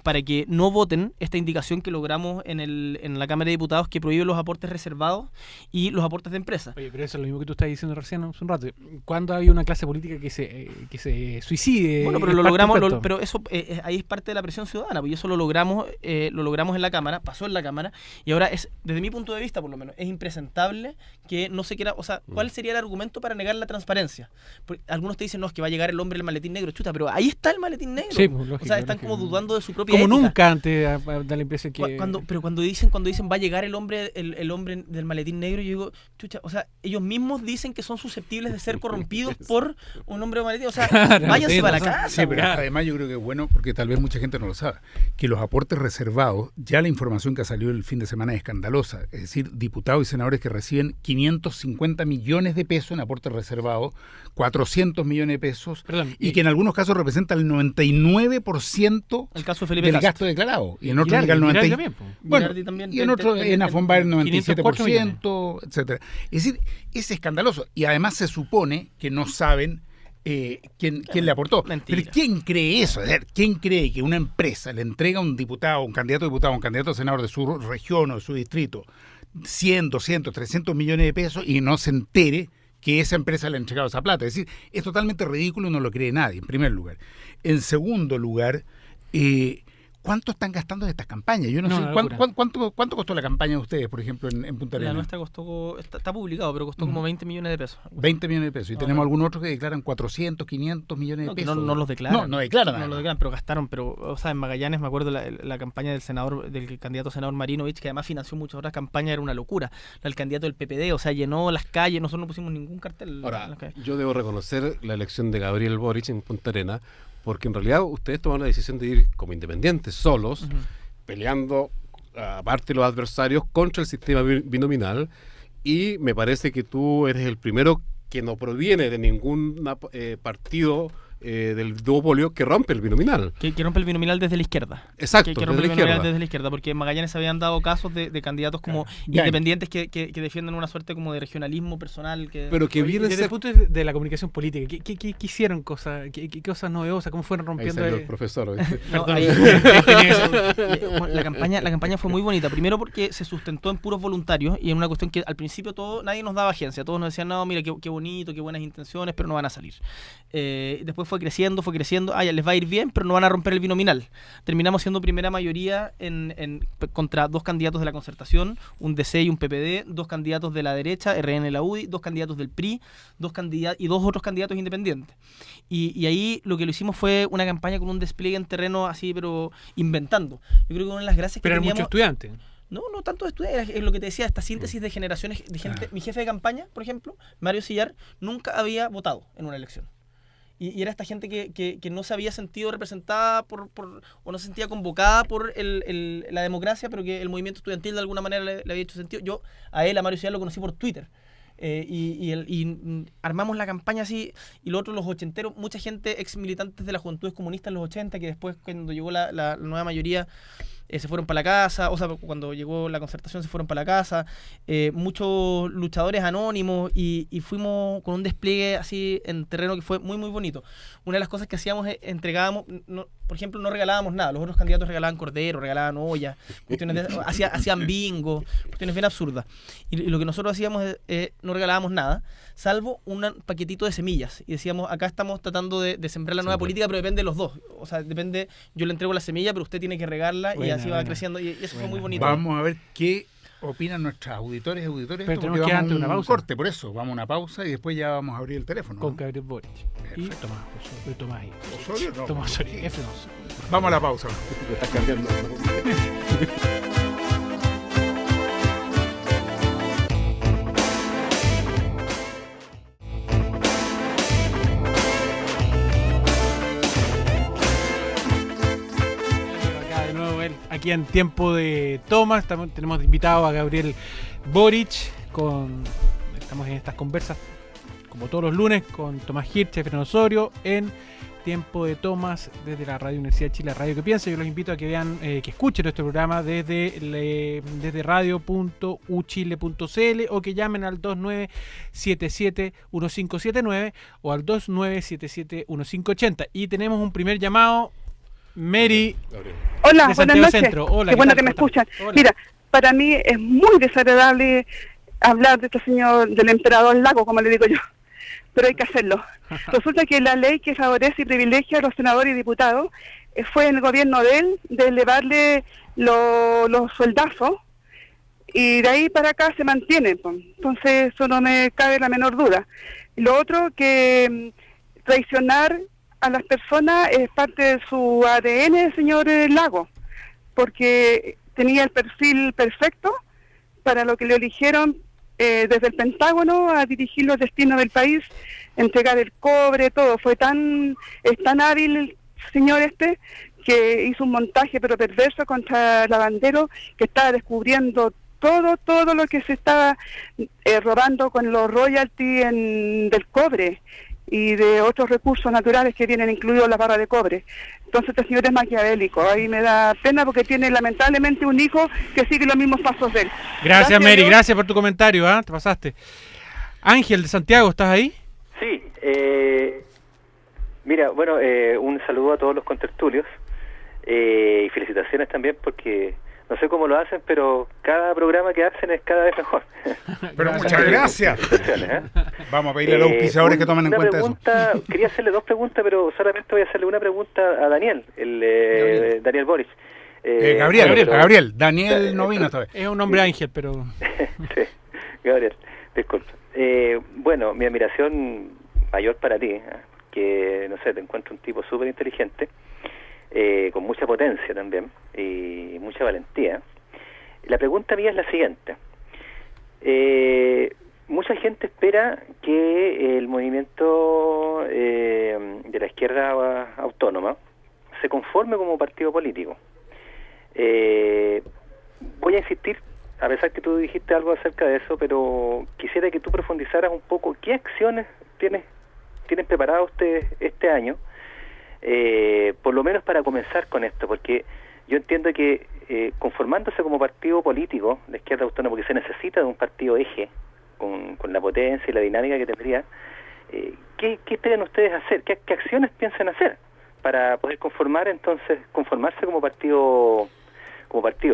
para que no voten esta indicación que logramos en la Cámara de Diputados, que prohíbe los aportes reservados y los aportes de empresa. Oye, pero eso es lo mismo que tú estás diciendo recién hace un rato. ¿Cuándo ha habido una clase política que se suicide? Bueno, pero lo logramos, pero eso ahí es parte de la presión ciudadana, porque eso lo logramos en la Cámara, pasó en la Cámara, y ahora desde mi punto de vista por lo menos, es impresentable que no se quiera, o sea, ¿cuál sería el argumento para negar la transparencia? Porque algunos te dicen, no, es que va a llegar el hombre del maletín negro, chuta, pero ahí está el maletín negro. Sí, pues, lógico, o sea, están como dudando de su propia como ética. nunca antes da la impresión que... Cuando dicen va a llegar el hombre del maletín negro, yo digo, chucha, o sea, ellos mismos dicen que son susceptibles de ser corrompidos por un hombre de maletín, o sea, váyanse para la casa. Sí, pero además yo creo que es bueno, porque tal vez mucha gente no lo sabe, que los aportes reservados, ya la información que ha salido el fin de semana es escandalosa, es decir, diputados y senadores que reciben 550 millones de pesos en aportes reservados, 400 millones de pesos, y que en algunos casos representa el 99% el caso de Felipe del Cast. gasto declarado, y en otros llega el 90%. Bueno, también, y en otros en Afombar el 97%, 504 etcétera. Es decir, es escandaloso, y además se supone que no saben quién le aportó. Mentira. Pero ¿quién cree eso? Es decir, ¿quién cree que una empresa le entrega a un diputado, un candidato a diputado, un candidato a senador de su región o de su distrito 100, 200, 300 millones de pesos y no se entere que esa empresa le ha entregado esa plata? Es decir, es totalmente ridículo y no lo cree nadie, en primer lugar. En segundo lugar, ¿cuánto están gastando de estas campañas? Yo no sé, ¿cuánto costó la campaña de ustedes, por ejemplo, en Punta Arenas? La nuestra costó, está publicado, pero costó como 20 millones de pesos. 20 millones de pesos. Y tenemos algunos otros que declaran 400, 500 millones de pesos. No los declaran. No declaran. No lo declaran, pero gastaron. Pero, o sea, en Magallanes me acuerdo la campaña del candidato senador Marinovich, que además financió muchas otras campañas, era una locura. El candidato del PPD, o sea, llenó las calles, nosotros no pusimos ningún cartel. Ahora, yo debo reconocer la elección de Gabriel Boric en Punta Arenas, porque en realidad ustedes tomaron la decisión de ir como independientes, solos, peleando, aparte de los adversarios, contra el sistema binominal, y me parece que tú eres el primero que no proviene de ningún partido del duopolio que rompe el binominal. Que rompe el binominal desde la izquierda. Exacto, que rompe el binominal desde la izquierda, porque en Magallanes se habían dado casos de candidatos como independientes que defienden una suerte como de regionalismo personal. Pero que viene desde el punto de la comunicación política, ¿qué hicieron cosas? ¿Qué cosas novedosas? ¿Cómo fueron rompiendo? Ahí salió el profesor. La campaña fue muy bonita. Primero porque se sustentó en puros voluntarios y en una cuestión que al principio nadie nos daba agencia. Todos nos decían, no, mira, qué bonito, qué buenas intenciones, pero no van a salir. Después fue creciendo, ya les va a ir bien, pero no van a romper el binominal. Terminamos siendo primera mayoría contra dos candidatos de la Concertación, un DC y un PPD, dos candidatos de la derecha, RN y la UDI, dos candidatos del PRI, y dos otros candidatos independientes. Y ahí lo que lo hicimos fue una campaña con un despliegue en terreno así, pero inventando. Yo creo que una de las gracias que pero teníamos... muchos estudiantes. No tanto de estudiar, es lo que te decía, esta síntesis de generaciones de gente. Mi jefe de campaña, por ejemplo, Mario Sillar, nunca había votado en una elección. Y era esta gente que no se había sentido representada o no se sentía convocada por la democracia, pero que el movimiento estudiantil de alguna manera le había hecho sentido. Yo a Mario Sillar lo conocí por Twitter. Y armamos la campaña así, y lo otro, los ochenteros, mucha gente ex militantes de las juventudes comunistas en los 80, que después cuando llegó la nueva mayoría se fueron para la casa, o sea, cuando llegó la Concertación se fueron para la casa, muchos luchadores anónimos, y fuimos con un despliegue así en terreno que fue muy muy bonito. Una de las cosas que hacíamos es entregábamos, por ejemplo, no regalábamos nada, los otros candidatos regalaban cordero, regalaban ollas, hacían bingo, cuestiones bien absurdas, y lo que nosotros hacíamos es no regalábamos nada, salvo un paquetito de semillas, y decíamos, acá estamos tratando de sembrar la nueva política, pero depende de los dos, o sea, depende, yo le entrego la semilla, pero usted tiene que regarla, y así va creciendo, y eso fue muy bonito. Vamos a ver qué opinan nuestros auditores y auditores. Pero Esto, tenemos que vamos dar a una pausa. corte, por eso, vamos a una pausa y después ya vamos a abrir el teléfono. Con ¿no? Gabriel Boric. Y Tomás ¿Osorio? No. Tomás Osorio, F2. Vamos a la pausa. Me estás cambiando. Acá de nuevo aquí en Tiempo de Toma tenemos invitado a Gabriel Boric. Estamos en estas conversas como todos los lunes con Tomás Hirsch, Efraín Osorio, en Tiempo de Tomas desde la Radio Universidad de Chile, Radio que Piensa. Yo los invito a que vean, que escuchen nuestro programa desde radio.uchile.cl o que llamen al 2977-1579 o al 2977-1580. Y tenemos un primer llamado, Mary. Hola, de buenas Santiago noches. Centro. Hola, qué bueno tal? que me ¿Cómo estás? escuchan. Hola. Mira, para mí es muy desagradable hablar de este señor, del emperador Lago, como le digo yo, pero hay que hacerlo. Resulta que la ley que favorece y privilegia a los senadores y diputados fue en el gobierno de él, de elevarle los sueldazos, y de ahí para acá se mantiene. Entonces eso no me cabe la menor duda. Y lo otro, que traicionar a las personas es parte de su ADN, señor Lago, porque tenía el perfil perfecto para lo que le eligieron desde el Pentágono a dirigir los destinos del país, entregar el cobre, todo. Es tan hábil el señor que hizo un montaje pero perverso contra Lavandero, que estaba descubriendo todo lo que se estaba robando con los royalties del cobre y de otros recursos naturales que vienen incluidos las barras de cobre. Entonces este señor es maquiavélico. Ahí me da pena porque tiene lamentablemente un hijo que sigue los mismos pasos de él. Gracias Mary, gracias por tu comentario, te pasaste. Ángel de Santiago, ¿estás ahí? Sí, mira, bueno, un saludo a todos los contertulios y felicitaciones también porque no sé cómo lo hacen, pero cada programa que hacen es cada vez mejor. Pero muchas gracias. Vamos a pedirle a los auspiciadores que tomen en cuenta eso. Quería hacerle dos preguntas, pero solamente voy a hacerle una pregunta a Daniel, Daniel Boric. Gabriel, Daniel no vino esta vez. Es un nombre Ángel, pero... Sí, Gabriel, disculpa. Bueno, mi admiración mayor para ti, que, no sé, te encuentro un tipo súper inteligente, con mucha potencia también, y mucha valentía. La pregunta mía es la siguiente. Mucha gente espera que el movimiento de la izquierda autónoma se conforme como partido político. Voy a insistir, a pesar que tú dijiste algo acerca de eso, pero quisiera que tú profundizaras un poco qué acciones tienen preparadas ustedes este año, por lo menos para comenzar con esto, porque yo entiendo que conformándose como partido político, la izquierda autónoma, porque se necesita de un partido eje, con la potencia y la dinámica que tendría, ¿qué esperan ustedes hacer? ¿Qué acciones piensan hacer para poder conformarse como partido,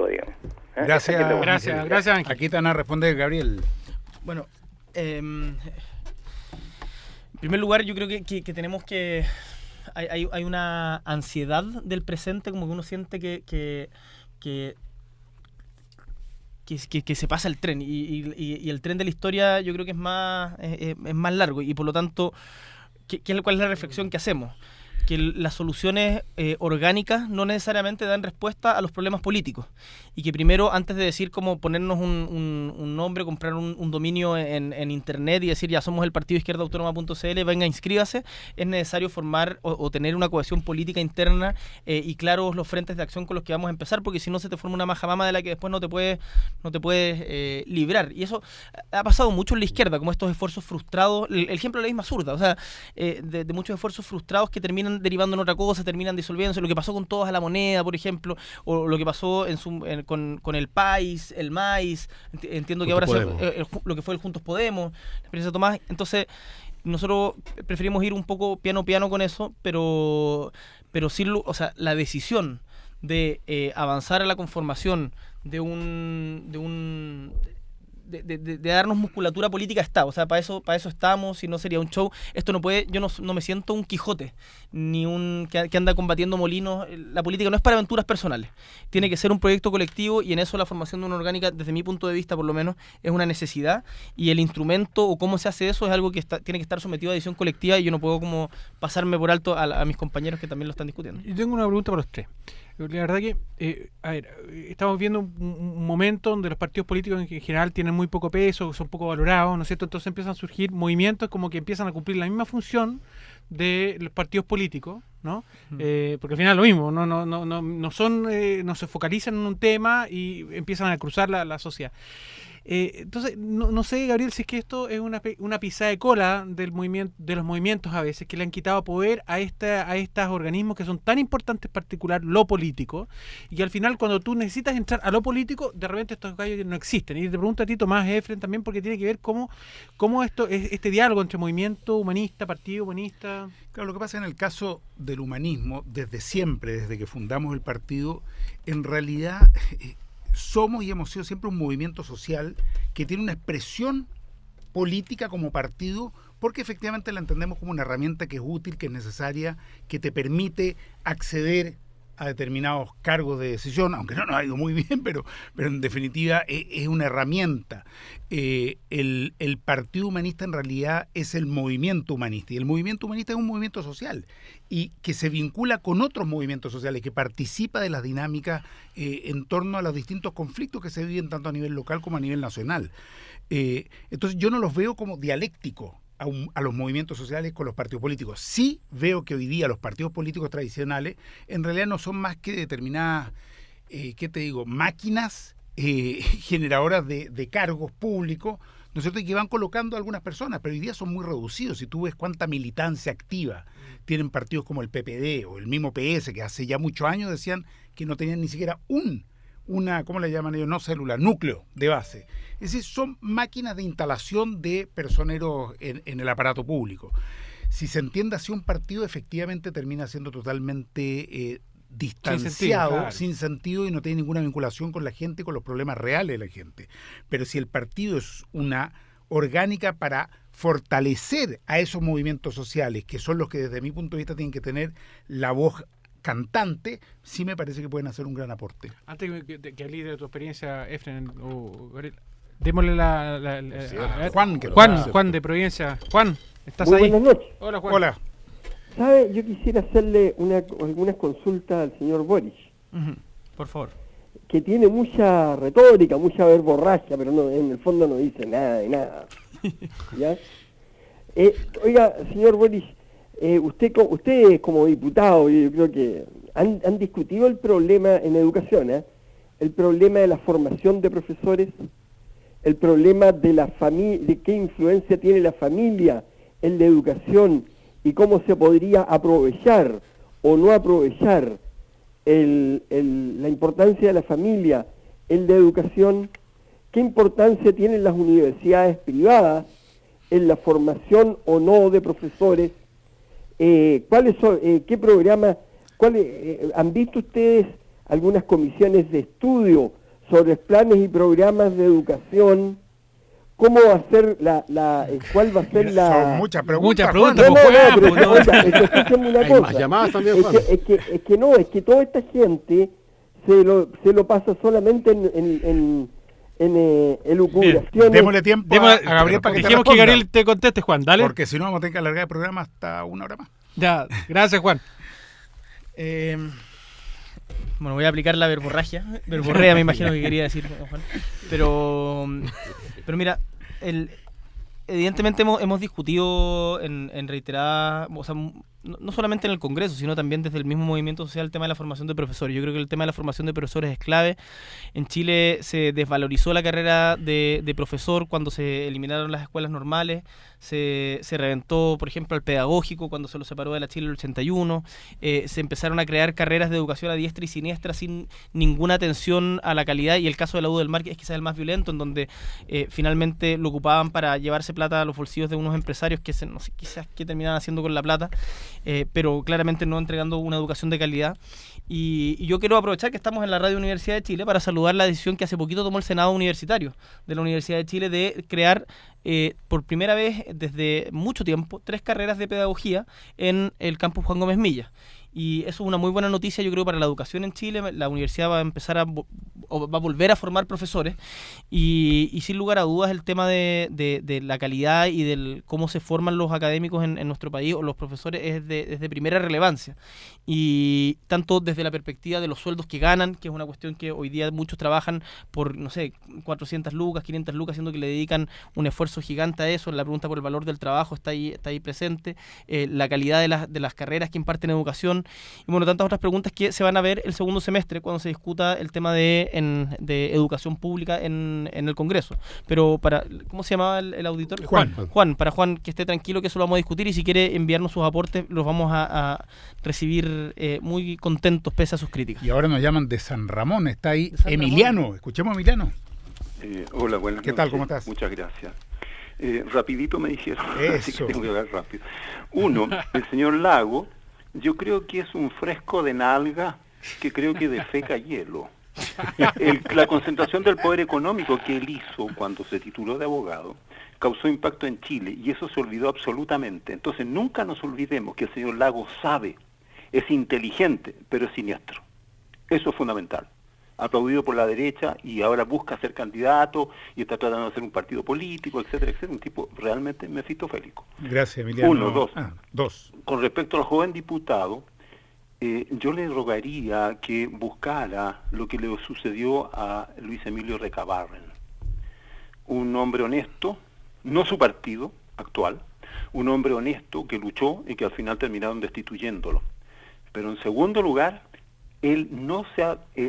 digamos? Gracias, Ángel. Aquí te van a responder, Gabriel. Bueno, en primer lugar, yo creo que tenemos que... Hay una ansiedad del presente, como que uno siente que se pasa el tren, y el tren de la historia yo creo que es más largo, y por lo tanto, ¿cuál es la reflexión que hacemos? que las soluciones orgánicas no necesariamente dan respuesta a los problemas políticos y que primero, antes de decir cómo ponernos un nombre, comprar un dominio en internet y decir ya somos el partido izquierdaautónoma.cl, venga, inscríbase, es necesario formar o tener una cohesión política interna y claros los frentes de acción con los que vamos a empezar, porque si no se te forma una majamama de la que después no te puedes librar. Y eso ha pasado mucho en la izquierda, como estos esfuerzos frustrados, el ejemplo de la misma zurda, o sea, de muchos esfuerzos frustrados que terminan derivando en otra cosa, terminan disolviéndose, lo que pasó con Todos a la Moneda, por ejemplo, o lo que pasó con el PAIS, el MAIS, entiendo que ahora lo que fue el Juntos Podemos, la experiencia de Tomás. Entonces, nosotros preferimos ir un poco piano a piano con eso, pero sí, o sea, la decisión de avanzar a la conformación de darnos musculatura política está, o sea, para eso estamos, si no sería un show. Esto no puede, yo no me siento un Quijote, ni un que anda combatiendo molinos. La política no es para aventuras personales, tiene que ser un proyecto colectivo, y en eso la formación de una orgánica, desde mi punto de vista por lo menos, es una necesidad, y el instrumento o cómo se hace eso es algo que tiene que estar sometido a decisión colectiva, y yo no puedo como pasarme por alto a mis compañeros que también lo están discutiendo. Yo tengo una pregunta para los tres. La verdad que, estamos viendo un momento donde los partidos políticos en general tienen muy poco peso, son poco valorados, ¿no es cierto? Entonces empiezan a surgir movimientos como que empiezan a cumplir la misma función de los partidos políticos, ¿no? Porque al final es lo mismo, no se focalizan en un tema y empiezan a cruzar la sociedad. Entonces, no sé, Gabriel, si es que esto es una pisada de cola de los movimientos a veces, que le han quitado poder a estos organismos que son tan importantes, en particular lo político, y que al final cuando tú necesitas entrar a lo político, de repente estos gallos no existen. Y te pregunto a ti, Tomás Efren, también, porque tiene que ver cómo este diálogo entre movimiento humanista, partido humanista. Claro, lo que pasa en el caso del humanismo, desde siempre, desde que fundamos el partido, en realidad somos y hemos sido siempre un movimiento social que tiene una expresión política como partido, porque efectivamente la entendemos como una herramienta que es útil, que es necesaria, que te permite acceder a determinados cargos de decisión, aunque no nos ha ido muy bien, pero en definitiva es una herramienta. El Partido Humanista en realidad es el movimiento humanista, y el movimiento humanista es un movimiento social y que se vincula con otros movimientos sociales, que participa de las dinámicas en torno a los distintos conflictos que se viven tanto a nivel local como a nivel nacional. Entonces yo no los veo como dialécticos a los movimientos sociales con los partidos políticos. Sí veo que hoy día los partidos políticos tradicionales en realidad no son más que determinadas, máquinas generadoras de cargos públicos, ¿no es cierto?, y que van colocando a algunas personas, pero hoy día son muy reducidos. Si tú ves cuánta militancia activa tienen partidos como el PPD o el mismo PS, que hace ya muchos años decían que no tenían ni siquiera una, ¿cómo le llaman ellos? No célula, núcleo de base. Es decir, son máquinas de instalación de personeros en el aparato público. Si se entiende así, un partido efectivamente termina siendo totalmente distanciado, sin sentido, y no tiene ninguna vinculación con la gente, con los problemas reales de la gente. Pero si el partido es una orgánica para fortalecer a esos movimientos sociales, que son los que desde mi punto de vista tienen que tener la voz cantante, sí me parece que pueden hacer un gran aporte. Antes que hables de tu experiencia, Efren o Gabriel, démosle a Juan de Providencia. Juan, ¿estás Muy ahí? Buenas noches. Hola, Juan. Hola. ¿Sabe? Yo quisiera hacerle algunas consultas al señor Boric, Por favor. que tiene mucha retórica, mucha verborragia, pero no, en el fondo no dice nada de nada. ¿Ya? Oiga, señor Boric, usted como diputado, yo creo que han discutido el problema en educación, el problema de la formación de profesores, el problema de de qué influencia tiene la familia en la educación y cómo se podría aprovechar o no aprovechar la importancia de la familia en la educación, qué importancia tienen las universidades privadas en la formación o no de profesores, cuáles son, qué programas, han visto ustedes algunas comisiones de estudio sobre planes y programas de educación. ¿Cómo va a ser cuál va a ser la... Son muchas preguntas. Escúchame una cosa. Más llamadas también, Juan. Es que toda esta gente se lo pasa solamente en elucubraciones. Démosle tiempo a Gabriel para que te Dijimos que responda. Gabriel te conteste, Juan, dale. Porque si no vamos a tener que alargar el programa hasta 1 hora más. Ya, gracias, Juan. Bueno, voy a aplicar la verborragia. Verborrea, me imagino que quería decir Juan. Pero mira, evidentemente hemos discutido en reiteradas, o sea, no solamente en el Congreso, sino también desde el mismo movimiento social, el tema de la formación de profesores. Yo creo que el tema de la formación de profesores es clave. En Chile se desvalorizó la carrera de profesor cuando se eliminaron las escuelas normales, se reventó, por ejemplo, al pedagógico cuando se lo separó de la Chile en el 81, se empezaron a crear carreras de educación a diestra y siniestra sin ninguna atención a la calidad, y el caso de la U del Mar es quizás el más violento, en donde finalmente lo ocupaban para llevarse plata a los bolsillos de unos empresarios que no sé quizás qué terminaban haciendo con la plata, pero claramente no entregando una educación de calidad. Y yo quiero aprovechar que estamos en la Radio Universidad de Chile para saludar la decisión que hace poquito tomó el Senado Universitario de la Universidad de Chile de crear por primera vez desde mucho tiempo 3 carreras de pedagogía en el campus Juan Gómez Milla. Y eso es una muy buena noticia, yo creo, para la educación en Chile. La universidad va a empezar va a volver a formar profesores y sin lugar a dudas el tema de la calidad y del cómo se forman los académicos en nuestro país o los profesores es de primera relevancia. Y tanto desde la perspectiva de los sueldos que ganan, que es una cuestión que hoy día muchos trabajan por, no sé, 400 lucas, 500 lucas, siendo que le dedican un esfuerzo gigante a eso. La pregunta por el valor del trabajo está ahí presente, la calidad de las carreras que imparten educación, y bueno, tantas otras preguntas que se van a ver el segundo semestre cuando se discuta el tema de educación pública en el Congreso. Pero ¿cómo se llamaba el auditor? Juan, para Juan, que esté tranquilo, que eso lo vamos a discutir, y si quiere enviarnos sus aportes los vamos a recibir muy contentos pese a sus críticas. Y ahora nos llaman de San Ramón, está ahí Emiliano. Escuchemos a Emiliano. Hola, buenas noches. ¿Qué tal? ¿Cómo estás? Muchas gracias. Rapidito me dijeron, así que tengo que hablar rápido. Uno, el señor Lago, yo creo que es un fresco de nalga que creo que defeca hielo. La concentración del poder económico que él hizo cuando se tituló de abogado causó impacto en Chile, y eso se olvidó absolutamente. Entonces nunca nos olvidemos que el señor Lago sabe, es inteligente, pero es siniestro. Eso es fundamental. Aplaudido por la derecha y ahora busca ser candidato y está tratando de hacer un partido político, etcétera, etcétera. Un tipo realmente mefistofélico. Gracias, Emiliano. Uno, dos. Con respecto al joven diputado, yo le rogaría que buscara lo que le sucedió a Luis Emilio Recabarren. Un hombre honesto, no su partido actual, un hombre honesto que luchó y que al final terminaron destituyéndolo. Pero en segundo lugar, él no se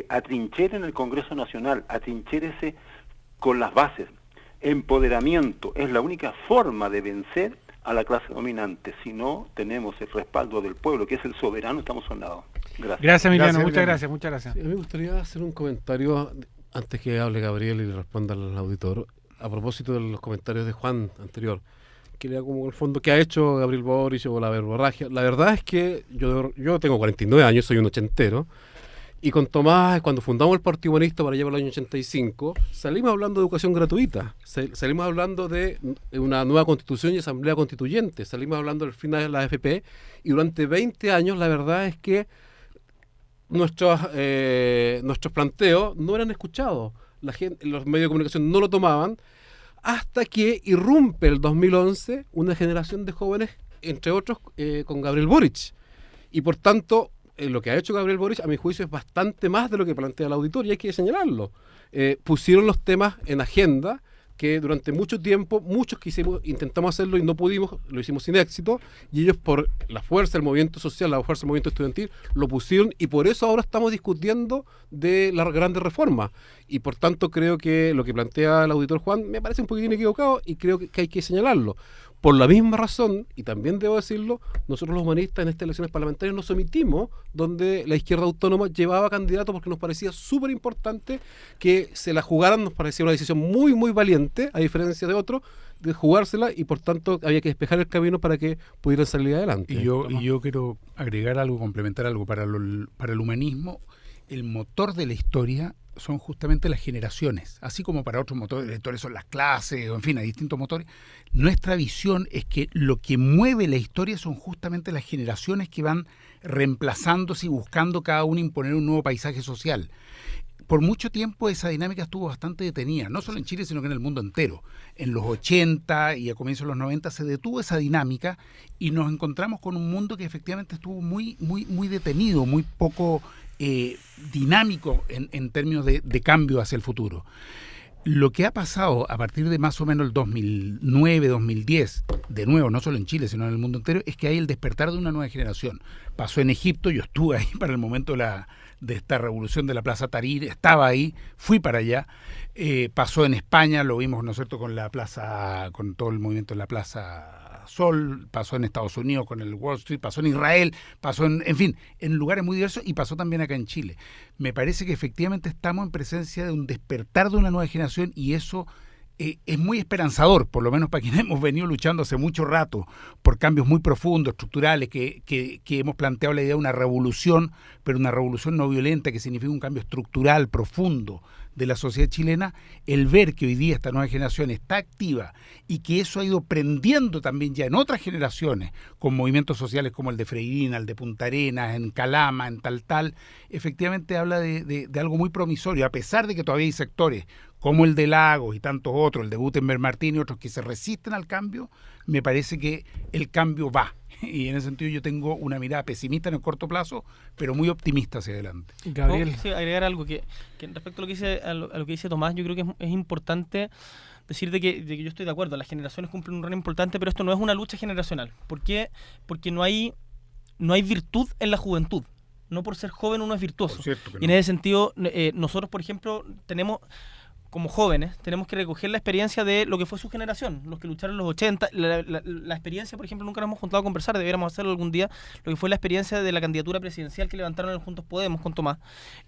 atrinchera en el Congreso Nacional, atrinchérese con las bases. Empoderamiento es la única forma de vencer a la clase dominante. Si no tenemos el respaldo del pueblo, que es el soberano, estamos sonados. Gracias. Gracias, Emiliano. Muchas gracias. Sí, a mí me gustaría hacer un comentario antes que hable Gabriel y le responda al auditor, a propósito de los comentarios de Juan anterior, que le da como el fondo que ha hecho Gabriel Boric o la verborragia. La verdad es que yo tengo 49 años, soy un ochentero, y con Tomás, cuando fundamos el Partido Humanista para allá por el año 85, salimos hablando de educación gratuita, salimos hablando de una nueva constitución y asamblea constituyente, salimos hablando del final de la AFP, y durante 20 años la verdad es que nuestros planteos no eran escuchados, los medios de comunicación no lo tomaban, hasta que irrumpe el 2011 una generación de jóvenes, entre otros con Gabriel Boric, y por tanto lo que ha hecho Gabriel Boric, a mi juicio, es bastante más de lo que plantea el auditor, y hay que señalarlo. Pusieron los temas en agenda, que durante mucho tiempo muchos intentamos hacerlo y no pudimos, lo hicimos sin éxito, y ellos, por la fuerza del movimiento social, la fuerza del movimiento estudiantil, lo pusieron, y por eso ahora estamos discutiendo de las grandes reformas. Y por tanto creo que lo que plantea el auditor Juan me parece un poquitín equivocado, y creo que hay que señalarlo. Por la misma razón, y también debo decirlo, nosotros los humanistas en estas elecciones parlamentarias nos omitimos donde la izquierda autónoma llevaba candidato, porque nos parecía súper importante que se la jugaran, nos parecía una decisión muy, muy valiente, a diferencia de otros, de jugársela, y por tanto había que despejar el camino para que pudieran salir adelante. Y yo quiero agregar algo, complementar algo. Para el humanismo, el motor de la historia son justamente las generaciones, así como para otros motores de la historia son las clases, o en fin, hay distintos motores. Nuestra visión es que lo que mueve la historia son justamente las generaciones que van reemplazándose y buscando cada una imponer un nuevo paisaje social. por mucho tiempo esa dinámica estuvo bastante detenida, no solo en Chile, sino que en el mundo entero. En los 80 y a comienzos de los 90 se detuvo esa dinámica y nos encontramos con un mundo que efectivamente estuvo muy detenido, muy poco dinámico en términos de cambio hacia el futuro. Lo que ha pasado a partir de más o menos el 2009, 2010, de nuevo, no solo en Chile, sino en el mundo entero, es que hay el despertar de una nueva generación. Pasó en Egipto, yo estuve ahí para el momento de esta revolución de la Plaza Tahrir, estaba ahí, fui para allá. Pasó en España, lo vimos, ¿no es cierto?, con todo el movimiento de la Plaza Sol, pasó en Estados Unidos con el Wall Street, pasó en Israel, pasó en fin, en lugares muy diversos y pasó también acá en Chile. Me parece que efectivamente estamos en presencia de un despertar de una nueva generación y eso es muy esperanzador, por lo menos para quienes hemos venido luchando hace mucho rato por cambios muy profundos, estructurales, que hemos planteado la idea de una revolución, pero una revolución no violenta que significa un cambio estructural, profundo de la sociedad chilena. El ver que hoy día esta nueva generación está activa y que eso ha ido prendiendo también ya en otras generaciones, con movimientos sociales como el de Freirina, el de Punta Arenas, en Calama, en tal, efectivamente habla de algo muy promisorio, a pesar de que todavía hay sectores como el de Lagos y tantos otros, el de Gutenberg Martín y otros que se resisten al cambio. Me parece que el cambio va. Y en ese sentido yo tengo una mirada pesimista en el corto plazo, pero muy optimista hacia adelante. Gabriel. Sí, agregar algo que respecto a lo que dice Tomás, yo creo que es importante decir de que yo estoy de acuerdo, las generaciones cumplen un rol importante, pero esto no es una lucha generacional. ¿Por qué? Porque no hay virtud en la juventud. No por ser joven uno es virtuoso. Y en ese sentido, nosotros, por ejemplo, como jóvenes, tenemos que recoger la experiencia de lo que fue su generación, los que lucharon en los 80, la experiencia, por ejemplo, nunca nos hemos juntado a conversar, deberíamos hacerlo algún día, lo que fue la experiencia de la candidatura presidencial que levantaron en el Juntos Podemos con Tomás,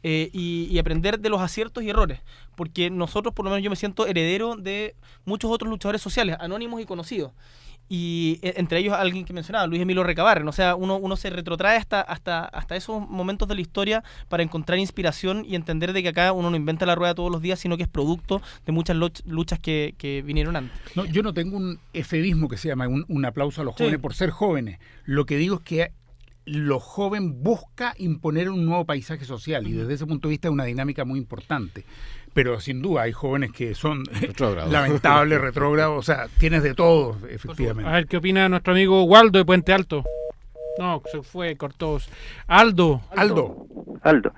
y aprender de los aciertos y errores, porque nosotros, por lo menos yo me siento heredero de muchos otros luchadores sociales, anónimos y conocidos. Y entre ellos alguien que mencionaba, Luis Emilio Recabarren. O sea, uno se retrotrae hasta esos momentos de la historia para encontrar inspiración y entender de que acá uno no inventa la rueda todos los días, sino que es producto de muchas luchas que vinieron antes. No, yo no tengo un efebismo que se llama un aplauso a los jóvenes por ser jóvenes. Lo que digo es que lo joven busca imponer un nuevo paisaje social y desde ese punto de vista es una dinámica muy importante. Pero sin duda hay jóvenes que son lamentables, retrógrados, o sea, tienes de todo, efectivamente. A ver, ¿qué opina nuestro amigo Waldo de Puente Alto? No, se fue, cortó. Aldo,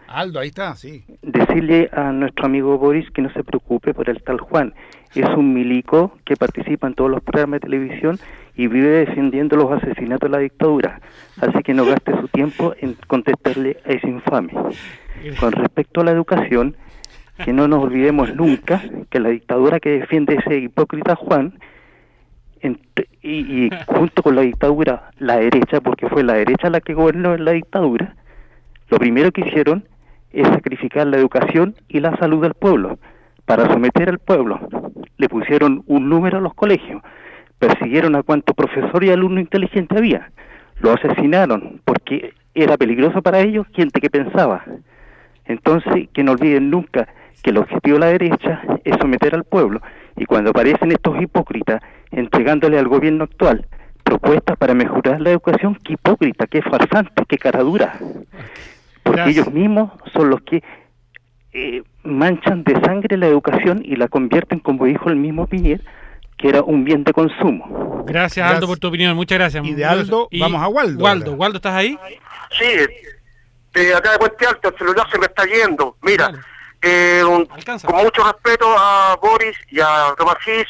ahí está, sí. Decirle a nuestro amigo Boris que no se preocupe por el tal Juan. Es un milico que participa en todos los programas de televisión y vive defendiendo los asesinatos de la dictadura. Así que no gaste su tiempo en contestarle a ese infame. Con respecto a la educación, que no nos olvidemos nunca que la dictadura que defiende ese hipócrita Juan, y junto con la dictadura, la derecha, porque fue la derecha la que gobernó en la dictadura, lo primero que hicieron es sacrificar la educación y la salud del pueblo, para someter al pueblo. Le pusieron un número a los colegios, persiguieron a cuanto profesor y alumno inteligente había, lo asesinaron, porque era peligroso para ellos gente que pensaba. Entonces, que no olviden nunca que el objetivo de la derecha es someter al pueblo, y cuando aparecen estos hipócritas entregándole al gobierno actual propuestas para mejorar la educación, qué hipócrita, qué farsante, qué cara dura, porque ellos mismos son los que manchan de sangre la educación y la convierten, como dijo el mismo Piñera, que era un bien de consumo. Gracias, Aldo, por tu opinión, muchas gracias. Y de Aldo vamos a Waldo. Waldo, ¿estás ahí? Sí, acá de Puente Alto, el celular se me está yendo. Mira, con mucho respeto a Boris y a Tomás Hitch,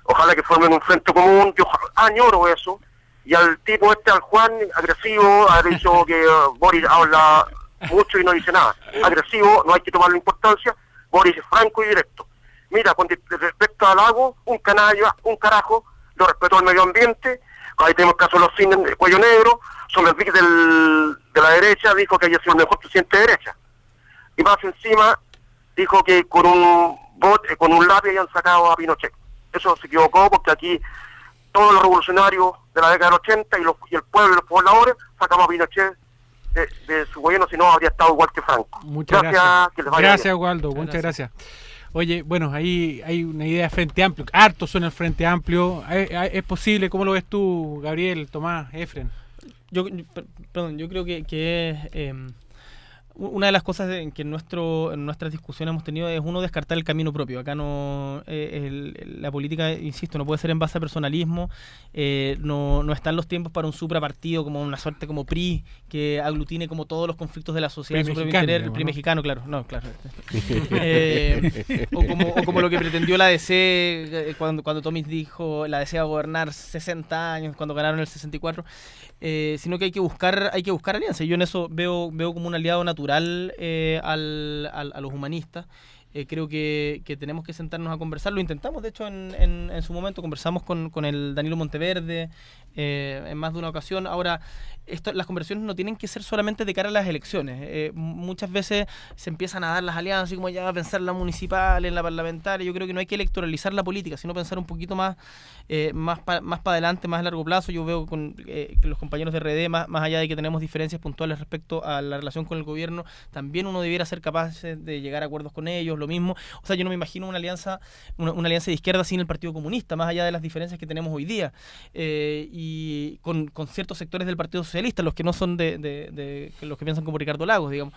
ojalá que formen un frente común, yo añoro eso, y al tipo al Juan, agresivo, ha dicho que Boris habla mucho y no dice nada. Agresivo, no hay que tomarle importancia, Boris es franco y directo. Mira, con respecto al lago, un canalla, un carajo, lo respetó al medio ambiente. Ahí tenemos el caso de los cines de cuello negro, sobre el Vic de la derecha, dijo que había sido el mejor presidente de derecha. Y más encima, dijo que con un lápiz habían sacado a Pinochet. Eso se equivocó porque aquí todos los revolucionarios de la década del 80 y el pueblo y los pobladores sacamos a Pinochet de su gobierno, si no habría estado igual que Franco. Muchas gracias. Que les vaya gracias, bien. Waldo, muchas gracias. Oye, bueno, ahí hay una idea de Frente Amplio, harto suena el Frente Amplio. ¿Es posible? ¿Cómo lo ves tú, Gabriel, Tomás, Efren? Yo creo que es una de las cosas que en nuestras discusiones hemos tenido es descartar el camino propio. Acá no la política, insisto, no puede ser en base a personalismo. No están los tiempos para un suprapartido como una suerte como PRI que aglutine como todos los conflictos de la sociedad. El PRI mexicano, claro. No, claro. O como lo que pretendió la DC cuando Tommy dijo la DC va a gobernar 60 años cuando ganaron el 64. Sino que hay que buscar alianzas. Yo en eso veo como un aliado natural a los humanistas. Creo que tenemos que sentarnos a conversar. Lo intentamos, de hecho, en su momento. Conversamos con el Danilo Monteverde en más de una ocasión. Ahora, las conversaciones no tienen que ser solamente de cara a las elecciones. Muchas veces se empiezan a dar las alianzas, y como ya va a pensar en la municipal, en la parlamentaria. Yo creo que no hay que electoralizar la política, sino pensar un poquito más para adelante, más a largo plazo. Yo veo que los compañeros de RD, más allá de que tenemos diferencias puntuales respecto a la relación con el gobierno, también uno debiera ser capaz de llegar a acuerdos con ellos, lo mismo. O sea, yo no me imagino una alianza de izquierda sin el Partido Comunista, más allá de las diferencias que tenemos hoy día, y con ciertos sectores del Partido Socialista, los que no son de los que piensan como Ricardo Lagos, digamos.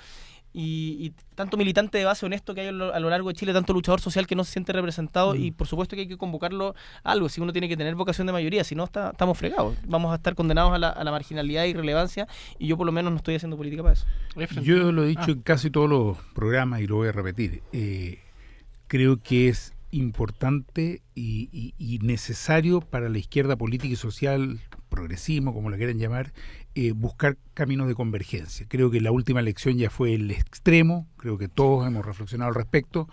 Y tanto militante de base honesto que hay a lo largo de Chile, tanto luchador social que no se siente representado, y por supuesto que hay que convocarlo a algo. Si uno tiene que tener vocación de mayoría, si no estamos fregados, vamos a estar condenados a la marginalidad y irrelevancia, y yo por lo menos no estoy haciendo política para eso. Yo lo he dicho en casi todos los programas y lo voy a repetir. Creo que es importante y necesario para la izquierda política y social, progresismo, como la quieran llamar, buscar caminos de convergencia. Creo que la última elección ya fue el extremo, creo que todos hemos reflexionado al respecto,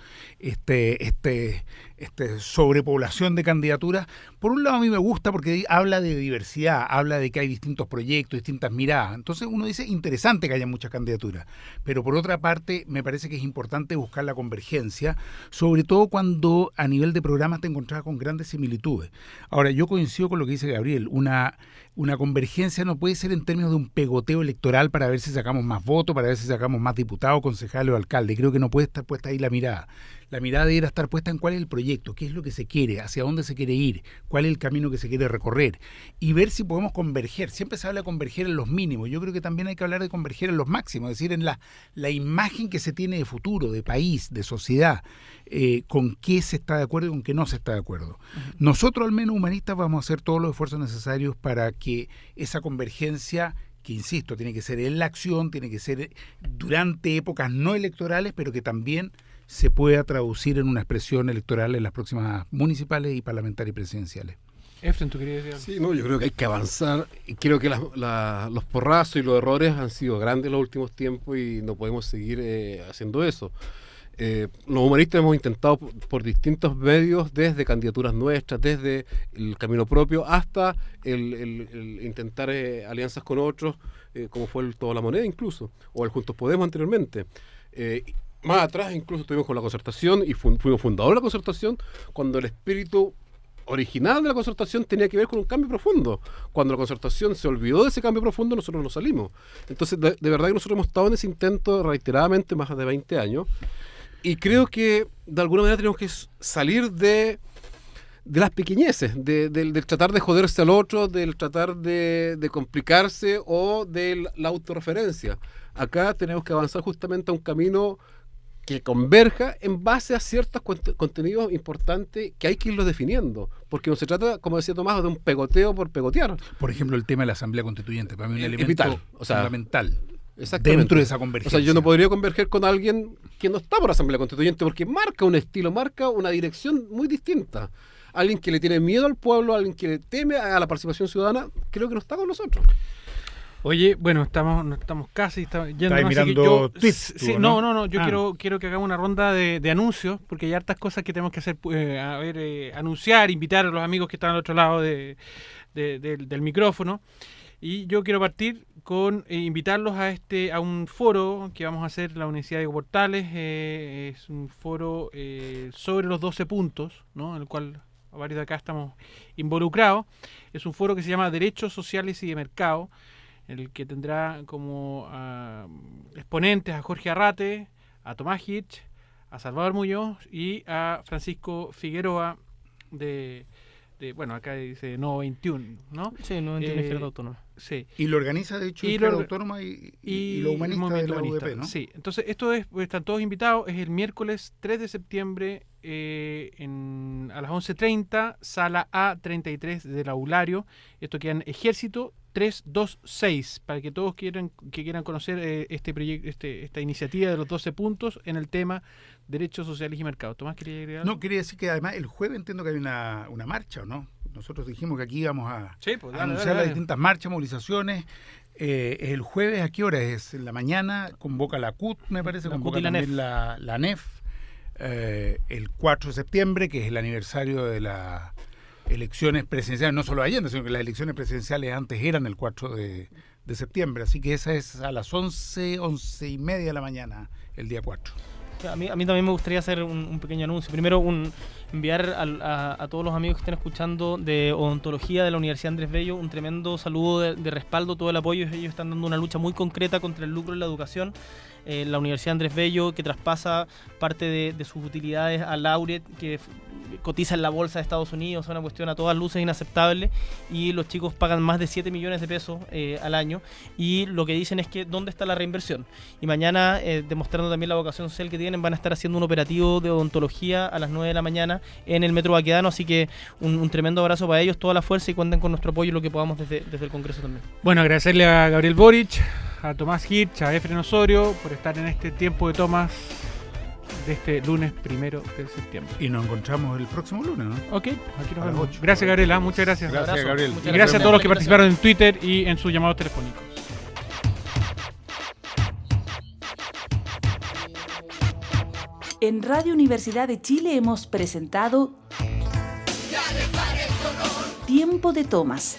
sobrepoblación de candidaturas. Por un lado a mí me gusta porque habla de diversidad, habla de que hay distintos proyectos, distintas miradas. Entonces uno dice, interesante que haya muchas candidaturas, pero por otra parte me parece que es importante buscar la convergencia, sobre todo cuando a nivel de programas te encontrás con grandes similitudes. Ahora, yo coincido con lo que dice Gabriel, una convergencia no puede ser en términos de un pegoteo electoral para ver si sacamos más votos, para ver si sacamos más diputados, concejales o alcaldes. Creo que no puede estar puesta ahí la mirada. La mirada debería estar puesta en cuál es el proyecto, qué es lo que se quiere, hacia dónde se quiere ir, cuál es el camino que se quiere recorrer, y ver si podemos converger. Siempre se habla de converger en los mínimos. Yo creo que también hay que hablar de converger en los máximos, es decir, en la imagen que se tiene de futuro, de país, de sociedad, con qué se está de acuerdo y con qué no se está de acuerdo. Nosotros, al menos humanistas, vamos a hacer todos los esfuerzos necesarios para que esa convergencia, que insisto, tiene que ser en la acción, tiene que ser durante épocas no electorales, pero que también se pueda traducir en una expresión electoral en las próximas municipales y parlamentarias y presidenciales. Efren, ¿tú querías decir algo? Sí, no, yo creo que hay que avanzar. Y creo que los porrazos y los errores han sido grandes en los últimos tiempos y no podemos seguir haciendo eso. Los humanistas hemos intentado por distintos medios, desde candidaturas nuestras, desde el camino propio, hasta el intentar alianzas con otros, como fue el Toda la Moneda incluso, o el Juntos Podemos anteriormente. Más atrás incluso estuvimos con la concertación y fuimos fundadores de la concertación, cuando el espíritu original de la concertación tenía que ver con un cambio profundo. Cuando la concertación se olvidó de ese cambio profundo, nosotros nos salimos. Entonces, de verdad que nosotros hemos estado en ese intento reiteradamente más de 20 años, y creo que de alguna manera tenemos que salir de las pequeñeces, del tratar de joderse al otro, del tratar de complicarse o de la autorreferencia. Acá tenemos que avanzar justamente a un camino que converja en base a ciertos contenidos importantes que hay que irlos definiendo, porque no se trata, como decía Tomás, de un pegoteo por pegotear. Por ejemplo, el tema de la Asamblea Constituyente, para mí un elemento vital, fundamental. Exactamente. Dentro de esa convergencia. O sea, yo no podría converger con alguien que no está por la Asamblea Constituyente, porque marca un estilo, marca una dirección muy distinta. Alguien que le tiene miedo al pueblo, alguien que le teme a la participación ciudadana, creo que no está con nosotros. Oye, bueno, estamos casi yendo. ¿Estás mirando tweets? Sí, no, yo quiero que hagamos una ronda de anuncios, porque hay hartas cosas que tenemos que hacer, anunciar, invitar a los amigos que están al otro lado del micrófono. Y yo quiero partir con invitarlos a un foro que vamos a hacer en la Universidad de Portales. Es un foro sobre los 12 puntos, ¿no?, en el cual varios de acá estamos involucrados. Es un foro que se llama Derechos Sociales y de Mercado, en el que tendrá como exponentes a Jorge Arrate, a Tomás Hitch, a Salvador Muñoz y a Francisco Figueroa bueno, acá dice No 21, ¿no? Sí, No 21 Izquierda Autónoma. Sí. Y lo organiza, de hecho, Izquierda Autónoma y lo humanista de la UDP, ¿no? Sí, entonces están todos invitados, es el miércoles 3 de septiembre a las 11:30, sala A33 del Aulario. Esto queda en Ejército 326, para que todos que quieran conocer este proyecto, esta iniciativa de los 12 puntos en el tema derechos sociales y mercado. Tomás, ¿quería agregar algo? No, quería decir que además el jueves entiendo que hay una marcha, ¿o no? Nosotros dijimos que aquí íbamos a anunciar las distintas marchas, movilizaciones. El jueves, ¿a qué hora es? En la mañana convoca la CUT, me parece, convoca también la NEF. El 4 de septiembre, que es el aniversario de las elecciones presidenciales, no solo Allende, sino que las elecciones presidenciales antes eran el 4 de septiembre. Así que esa es a las 11:30 de la mañana, el día 4. A mí también me gustaría hacer un pequeño anuncio. Primero, enviar a todos los amigos que estén escuchando de odontología de la Universidad Andrés Bello un tremendo saludo de respaldo, todo el apoyo. Ellos están dando una lucha muy concreta contra el lucro en la educación. La Universidad Andrés Bello, que traspasa parte de sus utilidades a Laureate, que cotiza en la bolsa de Estados Unidos, es una cuestión a todas luces inaceptable, y los chicos pagan más de 7 millones de pesos al año, y lo que dicen es que ¿dónde está la reinversión? Y mañana, demostrando también la vocación social que tienen, van a estar haciendo un operativo de odontología a las 9 de la mañana en el Metro Baquedano, así que un tremendo abrazo para ellos, toda la fuerza, y cuenten con nuestro apoyo lo que podamos desde el Congreso también. Bueno, agradecerle a Gabriel Boric, a Tomás Hirsch, a Efren Osorio por estar en este tiempo de tomas de este lunes 1 de septiembre. Y nos encontramos el próximo lunes, ¿no? Ok, aquí nos vemos. Gracias, Gabriela, muchas gracias. Gracias, Gabriel. Y gracias a todos los que participaron en Twitter y en sus llamados telefónicos. En Radio Universidad de Chile hemos presentado Tiempo de Tomas,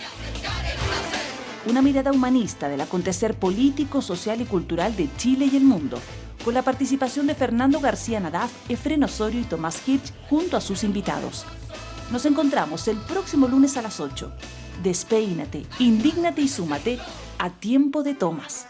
una mirada humanista del acontecer político, social y cultural de Chile y el mundo, con la participación de Fernando García Nadaf, Efren Osorio y Tomás Hirsch junto a sus invitados. Nos encontramos el próximo lunes a las 8. Despeínate, indígnate y súmate a Tiempo de Tomas.